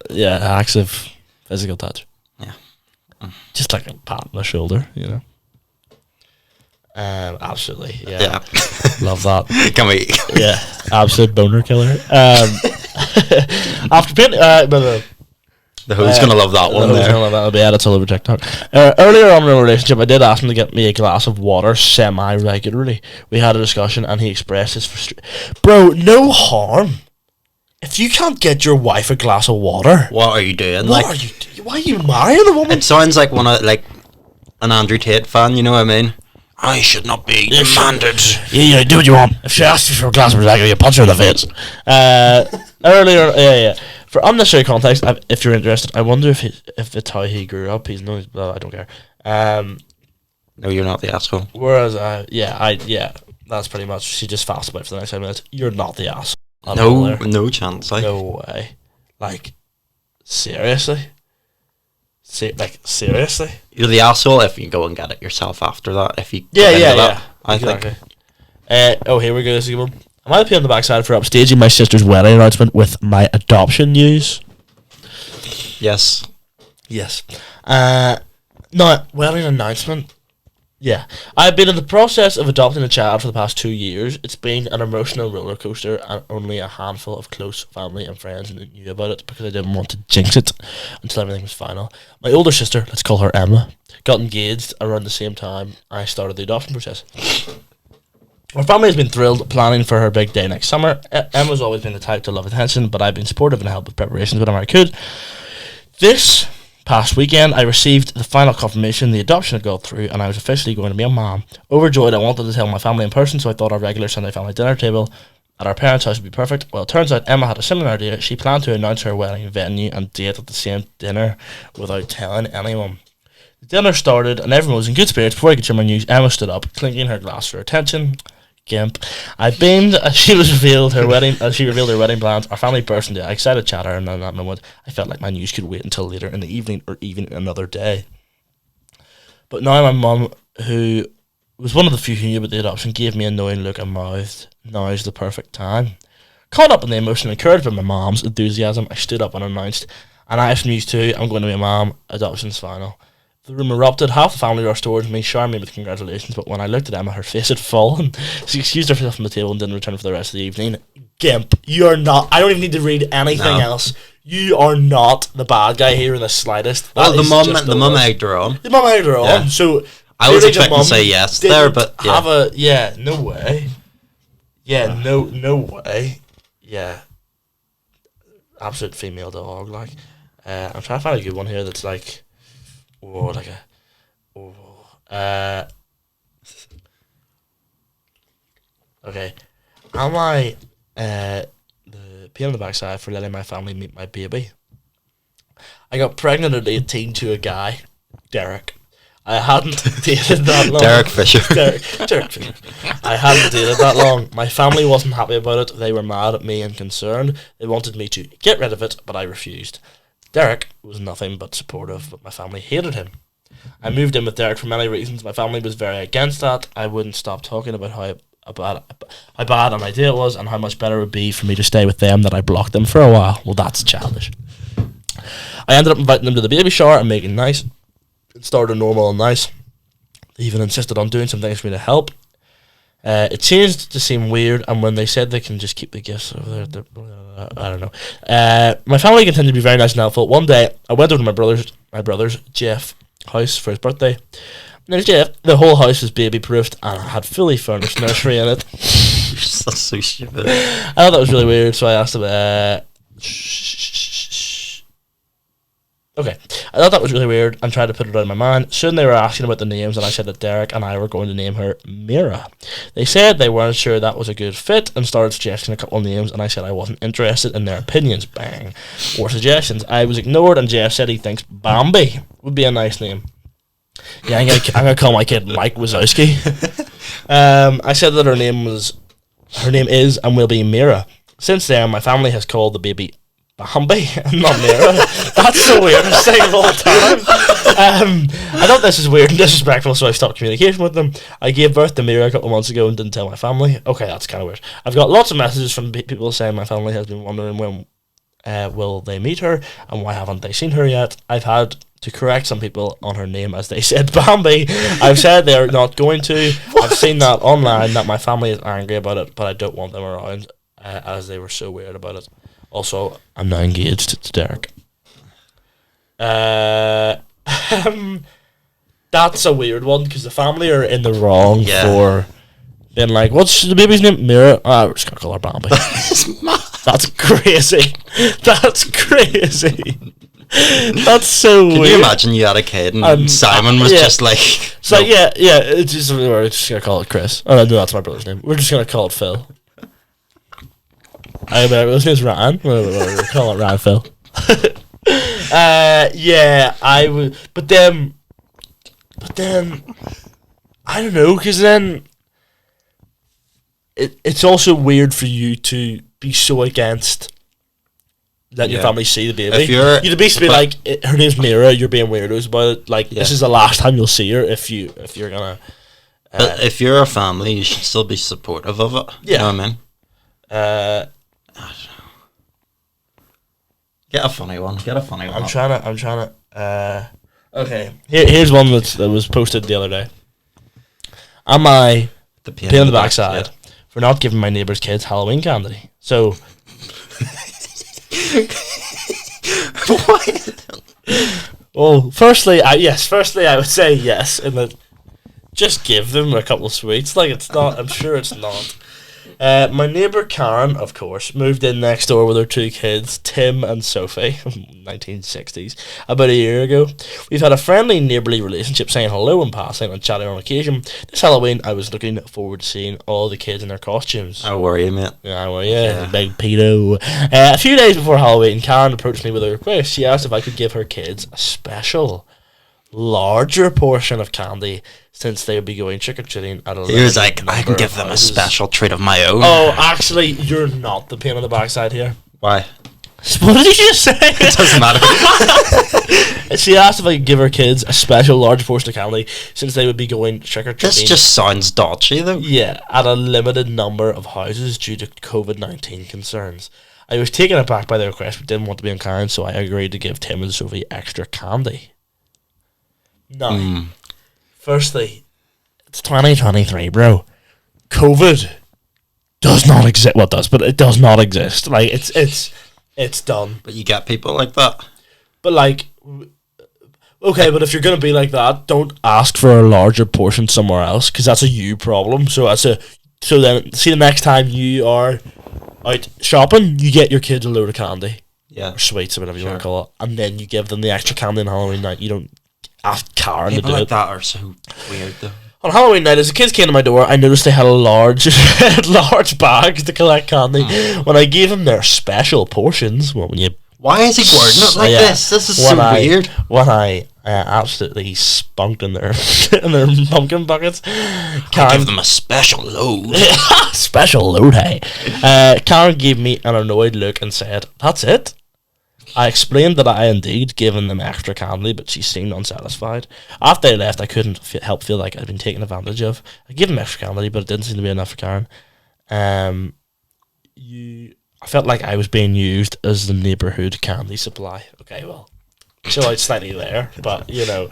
Yeah, acts of physical touch. Yeah. Just like a pat on the shoulder, you know. Absolutely, yeah. Love that. Can we? Yeah, absolute boner killer. After painting, The who's gonna love that one there. That'll be added all over TikTok. Earlier on in our relationship, I did ask him to get me a glass of water semi-regularly. We had a discussion, and he expressed his frustration. Bro, no harm. If you can't get your wife a glass of water, What are you doing? what are you doing? Why are you marrying a woman? It sounds like an Andrew Tate fan. You know what I mean? I should not be demanded. Yeah, do what you want. If she asks you for a glass of Prosecco, you punch her in the face. Earlier, yeah. For unnecessary context, if you're interested, I wonder if it's how he grew up. He's no, I don't care. No, you're not the asshole. Whereas, that's pretty much. She just fast about for the next 5 minutes. You're not the ass. No chance. No way. Like, seriously. Seriously. You're the asshole if you go and get it yourself after that. If you Yeah. I Exactly. think. Here we go. This is a good one. Am I the pee on the backside for upstaging my sister's wedding announcement with my adoption news? Yes. Yes. No, wedding announcement. Yeah. I've been in the process of adopting a child for the past 2 years. It's been an emotional roller coaster, and only a handful of close family and friends knew about it because I didn't want to jinx it until everything was final. My older sister, let's call her Emma, got engaged around the same time I started the adoption process. Our family has been thrilled planning for her big day next summer. Emma's always been the type to love attention, but I've been supportive and helped with preparations whenever I could. This past weekend, I received the final confirmation the adoption had gone through, and I was officially going to be a mom. Overjoyed, I wanted to tell my family in person, so I thought our regular Sunday family dinner table at our parents' house would be perfect. Well, it turns out Emma had a similar idea. She planned to announce her wedding venue and date at the same dinner without telling anyone. The dinner started, and everyone was in good spirits. Before I could share my news, Emma stood up, clinking her glass for attention. Gimp. I beamed as she revealed her wedding plans. Our family burst into excited chatter, and in that moment, I felt like my news could wait until later in the evening or even another day. But now my mum, who was one of the few who knew about the adoption, gave me a knowing look and mouthed, "Now's the perfect time." Caught up in the emotion and encouraged by my mum's enthusiasm, I stood up and announced, "And I have some news too. I'm going to be a mum. Adoption's final." The room erupted. Half the family rushed towards me, showering me with congratulations, but when I looked at Emma, her face had fallen. She excused herself from the table and didn't return for the rest of the evening. Gimp, you are not... I don't even need to read anything else. You are not the bad guy here in the slightest. Well, the mum egged her on. The mum egged her on, Yeah. so... I was expecting to say yes there, but... Yeah. No way. Yeah, no way. Yeah. Absolute female dog, like. I'm trying to find a good one here that's like... Okay. Am I the pain in the backside for letting my family meet my baby? I got pregnant at 18 to a guy, Derek. I hadn't dated that long. Derek Fisher. Derek Fisher. I hadn't dated that long. My family wasn't happy about it. They were mad at me and concerned. They wanted me to get rid of it, but I refused. Derek was nothing but supportive, but my family hated him. I moved in with Derek for many reasons. My family was very against that. I wouldn't stop talking about how bad an idea it was and how much better it would be for me to stay with them that I blocked them for a while. Well, that's childish. I ended up inviting them to the baby shower and making nice. It started normal and nice. They even insisted on doing some things for me to help. It changed to seem weird, and when they said they can just keep the gifts over there, I don't know. My family continued to be very nice and helpful. One day, I went over to my brother's Jeff house for his birthday. And there's Jeff. The whole house was baby proofed and had fully furnished nursery in it. That's so stupid. I thought that was really weird, so I asked him. Okay, I thought that was really weird and tried to put it out of my mind. Soon they were asking about the names, and I said that Derek and I were going to name her Mira. They said they weren't sure that was a good fit and started suggesting a couple of names, and I said I wasn't interested in their opinions, bang, or suggestions. I was ignored, and Jeff said he thinks Bambi would be a nice name. Yeah, I'm gonna call my kid Mike Wazowski. I said that her name is and will be Mira. Since then, my family has called the baby Bambi, not Mira. That's the weirdest thing of all time. I thought this is weird and disrespectful, so I stopped communication with them. I gave birth to Mira a couple of months ago and didn't tell my family. Okay, that's kind of weird. I've got lots of messages from people saying my family has been wondering when will they meet her and why haven't they seen her yet. I've had to correct some people on her name as they said Bambi. I've said they're not going to. What? I've seen that online that my family is angry about it, but I don't want them around as they were so weird about it. Also, I'm now engaged to Derek. That's a weird one because the family are in the wrong for being like, what's the baby's name? Mira. We're just gonna call her Bambi. That's crazy. That's crazy. That's so weird. Can you imagine you had a kid and Simon was just like... So nope. We're just going to call it Chris. Oh, no, that's my brother's name. We're just going to call it Phil. His name's Ryan. We'll call it Ryan Phil. I would... But then... I don't know, because then... It's also weird for you to be so against... Let your family see the baby. You'd basically be like, her name's Mira, you're being weirdos about it. Like, this is the last time you'll see her if you're gonna... but if you're a family, you should still be supportive of it. Yeah. You know what I mean? I don't know. Get a funny one. I'm trying to... okay. Here's one that was posted the other day. Am I the pain in the backside for not giving my neighbour's kids Halloween candy? So... What? Well, firstly, I would say yes, and then just give them a couple of sweets. Like, it's not. I'm sure it's not. My neighbour Karen, of course, moved in next door with her two kids, Tim and Sophie, 1960s, about a year ago. We've had a friendly neighbourly relationship, saying hello and passing and chatting on occasion. This Halloween, I was looking forward to seeing all the kids in their costumes. I worry, mate. Yeah, I worry, big pedo. A few days before Halloween, Karen approached me with a request. She asked if I could give her kids a special, larger portion of candy since they would be going trick-or-treating at a... He was like, I can give them a special treat of my own. Oh, actually, you're not the pain on the backside here. Why? What did you say? It doesn't matter. She asked if I could give her kids a special large portion of candy since they would be going trick-or-treating. This just sounds dodgy, though. Yeah, at a limited number of houses due to COVID-19 concerns. I was taken aback by the request but didn't want to be unkind, so I agreed to give Tim and Sophie extra candy. No. Firstly, it's 2023, bro. COVID does not exist. Well, it does, but it does not exist. Like, it's done. But you get people like that. But, like, okay, but if you're going to be like that, don't ask for a larger portion somewhere else, because that's a you problem. So then, see, the next time you are out shopping, you get your kids a load of candy. Yeah. Or sweets, or whatever you want to call it. And then you give them the extra candy on Halloween night. You don't ask Karen to do like it. That are so weird, though. On Halloween night, as the kids came to my door, I noticed they had a large bags to collect candy. When I gave them their special portions, why is he wording it like this? This is so weird. When I absolutely spunked in their pumpkin buckets, Karen give them a special load. Special load, hey. Karen gave me an annoyed look and said, "That's it." I explained that I indeed given them extra candy, but she seemed unsatisfied. After they left, I couldn't help feel like I'd been taken advantage of. I gave them extra candy, but it didn't seem to be enough for Karen. I felt like I was being used as the neighbourhood candy supply. Okay, well, chill out slightly there, but, you know,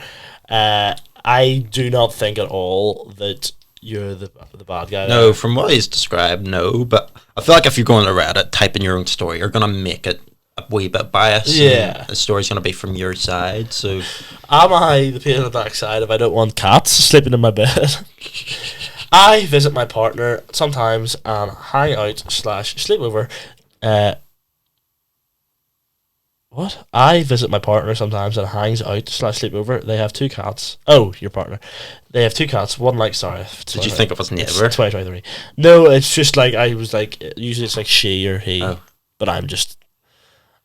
I do not think at all that you're the bad guy. No, from what he's described, no, but I feel like if you're going to Reddit, type in your own story, you're going to make it a wee bit biased. Yeah. The story's going to be from your side, so... Am I the pain in the backside if I don't want cats sleeping in my bed? I visit my partner sometimes and hang out /sleepover What? I visit my partner sometimes and hangs out / sleepover. They have 2 cats. Oh, your partner. They have 2 cats. One sorry. Did you think it was It's neighbour? 2023. No, it's just I was usually it's she or he. Oh. But I'm just.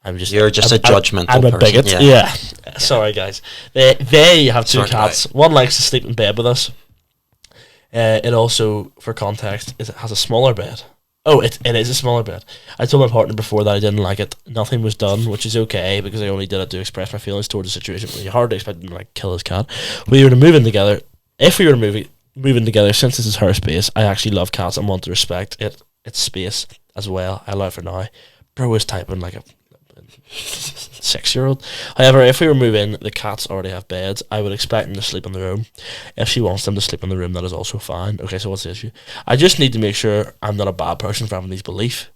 You're just a judgmental I'm a person. bigot. Yeah. Sorry, guys. They have 2 Sorry, cats. One likes to sleep in bed with us. It also, for context, it has a smaller bed. Oh, it is a smaller bed. I told my partner before that I didn't like it. Nothing was done, which is okay because I only did it to express my feelings towards the situation. But you hardly expect him to kill his cat. We were to move in together. If we were to move in together, since this is her space, I actually love cats and want to respect its space as well. I allow it for now. Bro is typing like a 6-year-old. However, if we were moving, the cats already have beds. I would expect them to sleep in the room. If she wants them to sleep in the room, that is also fine. Okay, so what's the issue? I just need to make sure I'm not a bad person for having these beliefs,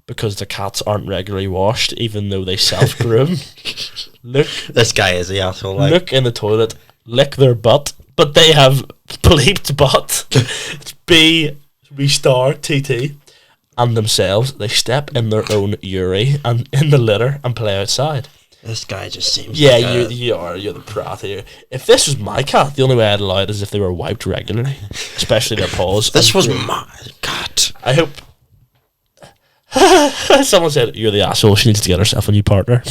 because the cats aren't regularly washed, even though they self-groom. Look, This guy is the asshole. look in the toilet, lick their butt, but they have bleeped butt. It's B*TT. And themselves, they step in their own urine and in the litter and play outside. This guy just seems. Yeah, like you're the prat here. If this was my cat, the only way I'd allow it is if they were wiped regularly, especially their paws. This and was groomed. my cat. I hope. Someone said you're the asshole. She needs to get herself a new partner.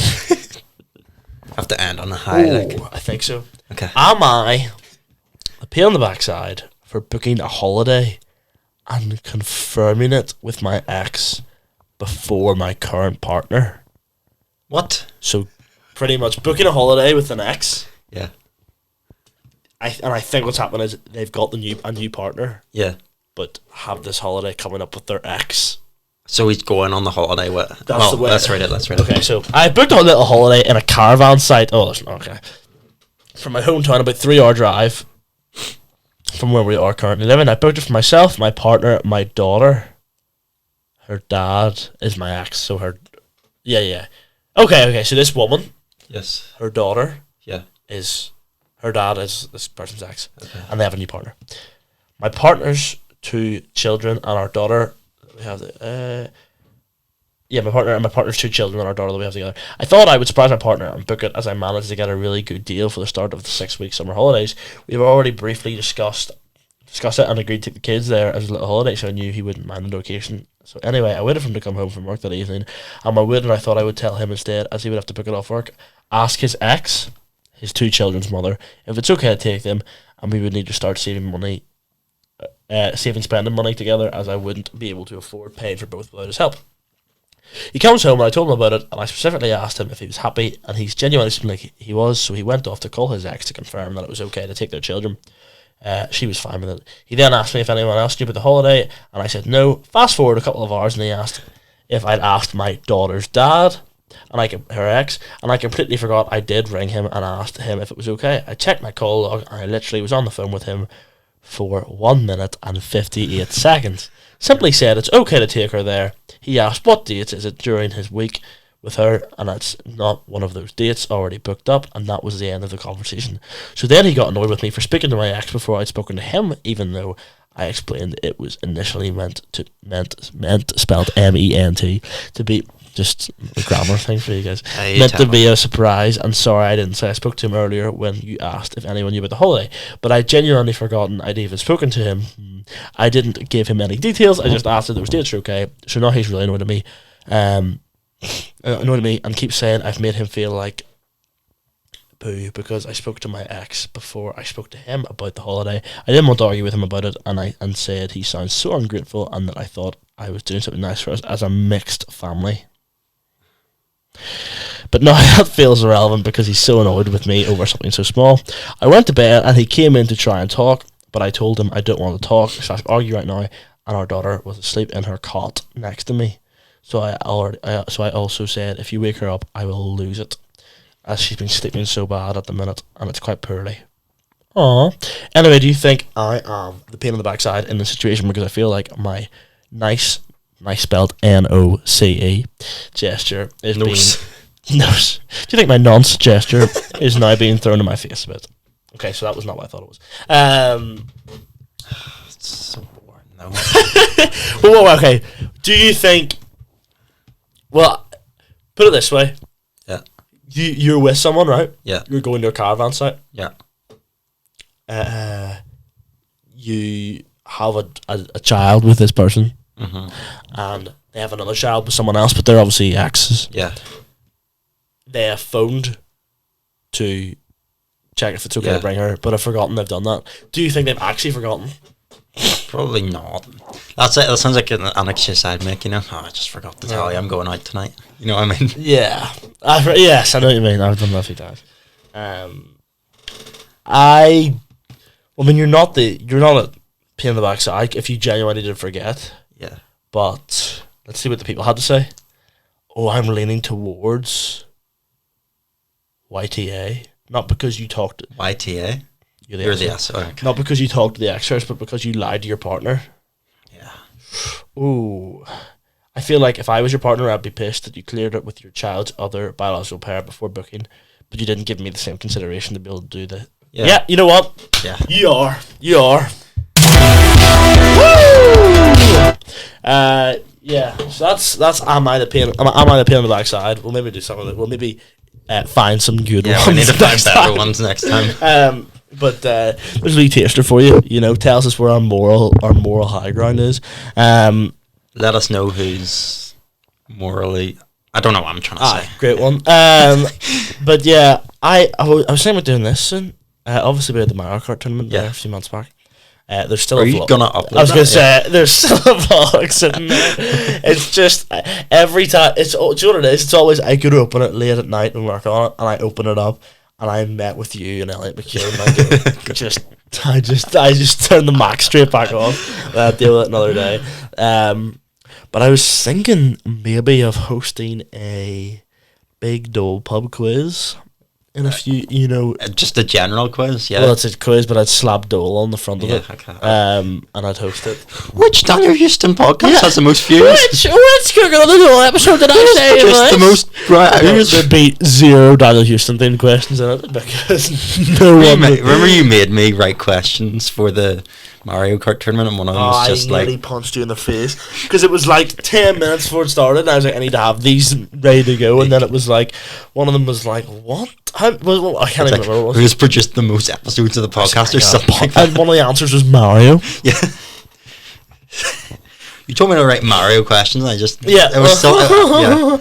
Have to end on a high. Ooh, I think so. Okay. Am I a pain in the backside for booking a holiday and confirming it with my ex before my current partner? What? So, pretty much booking a holiday with an ex. Yeah. I think what's happening is they've got a new partner, Yeah. but have this holiday coming up with their ex. So he's going on the holiday with. That's the way. Let's read it. Okay, so I booked a little holiday in a caravan site. Oh, that's not okay. From my hometown, about 3-hour drive from where we are currently living. I booked it for myself, my partner, my daughter. Her dad is my ex, so her. Yeah. Okay. So this woman, Yes. her daughter, Yeah. is her dad is this person's ex, and they have a new partner. My partner's 2 children and our daughter. We have my partner's 2 children and our daughter that we have together. I thought I would surprise my partner and book it, as I managed to get a really good deal for the start of the 6-week summer holidays. We've already briefly discussed it and agreed to take the kids there as a little holiday, so I knew he wouldn't mind the location. So anyway, I waited for him to come home from work that evening, and I thought I would tell him instead, as he would have to book it off work, ask his ex, his 2 children's mother, if it's okay to take them, and we would need to start saving spending money together, as I wouldn't be able to afford paying for both without his help. He comes home and I told him about it, and I specifically asked him if he was happy, and he's genuinely seemed like he was, so he went off to call his ex to confirm that it was okay to take their children. She was fine with it. He then asked me if anyone else knew about the holiday, and I said no. Fast forward a couple of hours, and he asked if I'd asked my daughter's dad, her ex, and I completely forgot I did ring him and asked him if it was okay. I checked my call log, and I literally was on the phone with him for 1 minute and 58 seconds. Simply said it's okay to take her there. He asked what dates is it during his week with her, and that's not one of those dates already booked up, and that was the end of the conversation. So then he got annoyed with me for speaking to my ex before I'd spoken to him, even though I explained it was initially meant spelled MENT to be just a grammar thing for you guys. Meant to be a surprise, and sorry I didn't say I spoke to him earlier when you asked if anyone knew about the holiday, but I'd genuinely forgotten I'd even spoken to him. I didn't give him any details, I just asked if those dates were okay, so now he's really annoyed at me. And keeps saying I've made him feel like boo because I spoke to my ex before I spoke to him about the holiday. I didn't want to argue with him about it, and said he sounds so ungrateful and that I thought I was doing something nice for us as a mixed family. But now that feels irrelevant because he's so annoyed with me over something so small. I went to bed and he came in to try and talk, but I told him I don't want to talk / argue right now, and our daughter was asleep in her cot next to me. So I also said, if you wake her up, I will lose it, as she's been sleeping so bad at the minute, and it's quite poorly. Aww. Anyway, do you think I am the pain in the backside in this situation because I feel like my nice spelled NOCE gesture is being... Nose. Do you think my nonce gesture is now being thrown in my face a bit? Okay, so that was not what I thought it was. It's so boring, though. Well, okay. Do you think... Well, Put it this way. Yeah. You're with someone, right? Yeah. You're going to a caravan site. Yeah. You have a child with this person, Mm-hmm. and they have another child with someone else, but they're obviously exes. Yeah. They have phoned to check if it's okay Yeah. to bring her, but have forgotten they've done that. Do you think they've actually forgotten? Probably not. That's it. That sounds like an excuse I'd make, you know. Oh, I just forgot to tell you I'm going out tonight. You know what I mean? Yeah. Yes, I know what you mean. I've done that a few times. I mean, you're not a pain in the backside if you genuinely did forget. Yeah. But let's see what the people had to say. Oh, I'm leaning towards YTA. Not because you talked. YTA? You're the ex. S. Oh, okay. Not because you talked to the extras, but because you lied to your partner. Yeah. Ooh. I feel like if I was your partner, I'd be pissed that you cleared it with your child's other biological parent before booking, but you didn't give me the same consideration to be able to do that. Yeah, you know what? Yeah. You are. Woo! Yeah. So that's am I the pain? Am I the pain on the backside? We'll maybe do something. We'll maybe find some good ones. Yeah, we need to find next better time. ones next time. But there's a wee taster for you. You know, tells us where our moral high ground is. Let us know who's morally. I don't know what I'm trying to say. Great one. But yeah, I was saying about doing this soon. Obviously, we had the Mario Kart tournament there a few months back. There's still Are a you vlog. gonna upload I was that? gonna say there's still a vlog sitting there. It's just every time. Do you know what it is? It's always I go to open it late at night and work on it, and I open it up, and I met with you and Elliot McKeown. And I just turn the Mac straight back on. Deal with it another day. But I was thinking maybe of hosting a big Dole pub quiz in a few, you know. Just a general quiz, yeah. Well, it's a quiz, but I'd slap Dole on the front of it. Okay. And I'd host it. Which Daniel Houston podcast has the most views? Which Google on the Dole episode did I say? Just the most views. There'd be 0 Daniel Houston themed questions in it because no one. Remember you made me write questions for the Mario Kart tournament, and one of them was just I nearly punched you in the face because it was like 10 minutes before it started, and I was like, I need to have these ready to go, and then it was like, one of them was like, what? I can't even remember what it was. Who's produced the most episodes of the podcast or something like that? And one of the answers was Mario. Yeah. You told me to write Mario questions, and I just... Yeah. It was so... yeah.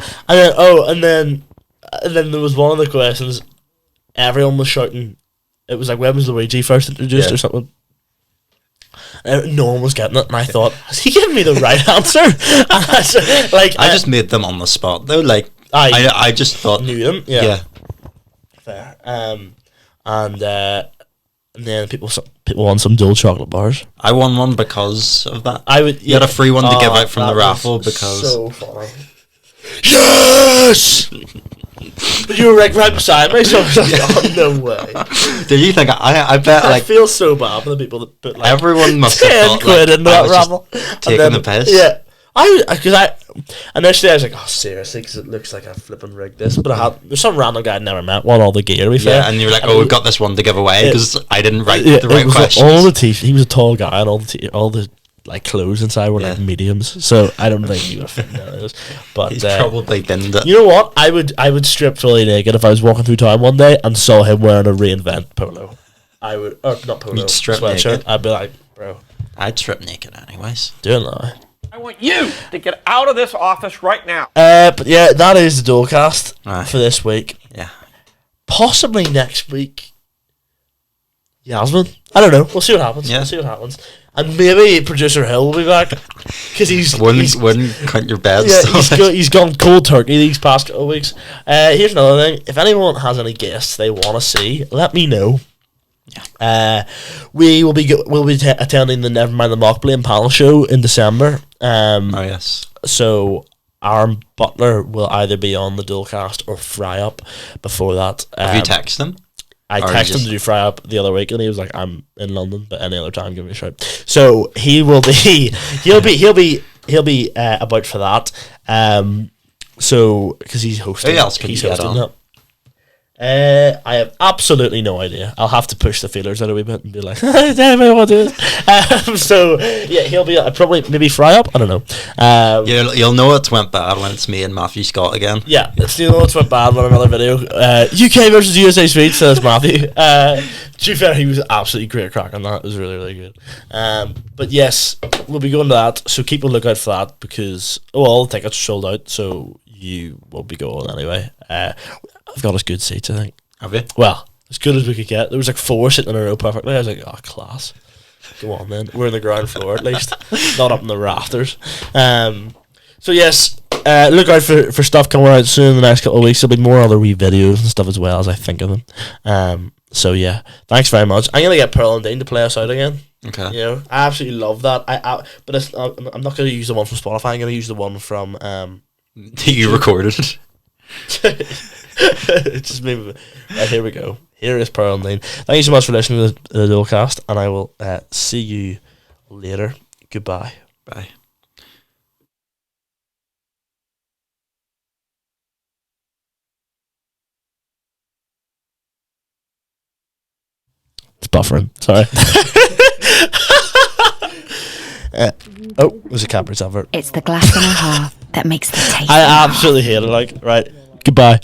And then there was one of the questions, everyone was shouting, it was like, when was Luigi first introduced or something? No one was getting it, and I thought, has he given me the right answer? I just made them on the spot, though. Like, I just thought... Knew them, Yeah. Fair. And then people won some Dole chocolate bars. I won one because of that. You You had a free one to give out from the raffle because... So funny. Yes! But you were right beside me, so I was like, oh, no way. Did you think... I bet, I like... feel so bad for the people that put, like... Everyone must have 10 thought, quid like, into I that was raffle. just taking the piss. Yeah. Initially I was like, oh, seriously, because it looks like I flipping rigged this. But there's some random guy I'd never met, won all the gear, to be fair. Yeah, and you were like, we've got this one to give away because I didn't write the right it was questions. all the t-shirts. He was a tall guy, and all the like clothes inside were like mediums. So I don't think he would have fit in those. But He's probably binned it. you know what? I would strip fully naked if I was walking through town one day and saw him wearing a Reinvent polo. I would, or not polo, You'd strip sweatshirt. naked? I'd be like, bro, I'd strip naked anyways. do it now. I want you to get out of this office right now. But yeah, that is the Dolecast Aye. for this week. Yeah. Possibly next week, Yasmin. I don't know. We'll see what happens. Yeah. We'll see what happens. And maybe producer Hill will be back because Wouldn't count your beds. Yeah, he's gone cold turkey these past couple of weeks. Here's another thing: if anyone has any guests they want to see, let me know. Yeah. We'll be attending the Nevermind the Mock Blame panel show in December. Oh yes. So Aaron Butler will either be on the Dolecast or Fry Up before that. Have you texted him? I Or texted him just- to do Fry Up the other week, and he was like, "I'm in London, but any other time, give me a shout." So he will be, he'll be about for that. So because he's hosting, Who else could he's you get hosting on? I have absolutely no idea. I'll have to push the feelers out a wee bit and be like, damn, I want to do this. So yeah, he'll be probably maybe fry up. I don't know. You'll know it's went bad when it's me and Matthew Scott again. Yeah, it's you know it's went bad on another video. UK versus USA Speed, says Matthew. To be fair, he was absolutely great crack on that. It was really, really good. But yes, we'll be going to that. So keep a lookout for that because all the tickets are sold out. So you will be going anyway. I've got us good seats, I think. Have you? Well, as good as we could get. There was like 4 sitting in a row perfectly. I was like, oh, class. Go on then. We're in the ground floor at least, not up in the rafters. So yes, look out for stuff coming out soon in the next couple of weeks. There'll be more other wee videos and stuff as well as I think of them. So yeah, thanks very much. I'm gonna get Pearl and Dean to play us out again. Okay. You know, I absolutely love that. But I'm not gonna use the one from Spotify. I'm gonna use the one from. You recorded it. It's just maybe. Here we go. Here is Pearl and Dean. Thank you so much for listening to the Dolecast, and I will see you later. Goodbye. Bye. It's buffering. Sorry. There's a Cadbury's advert. It's the glass and a half that makes the taste. I absolutely hate it. Like, right. Goodbye.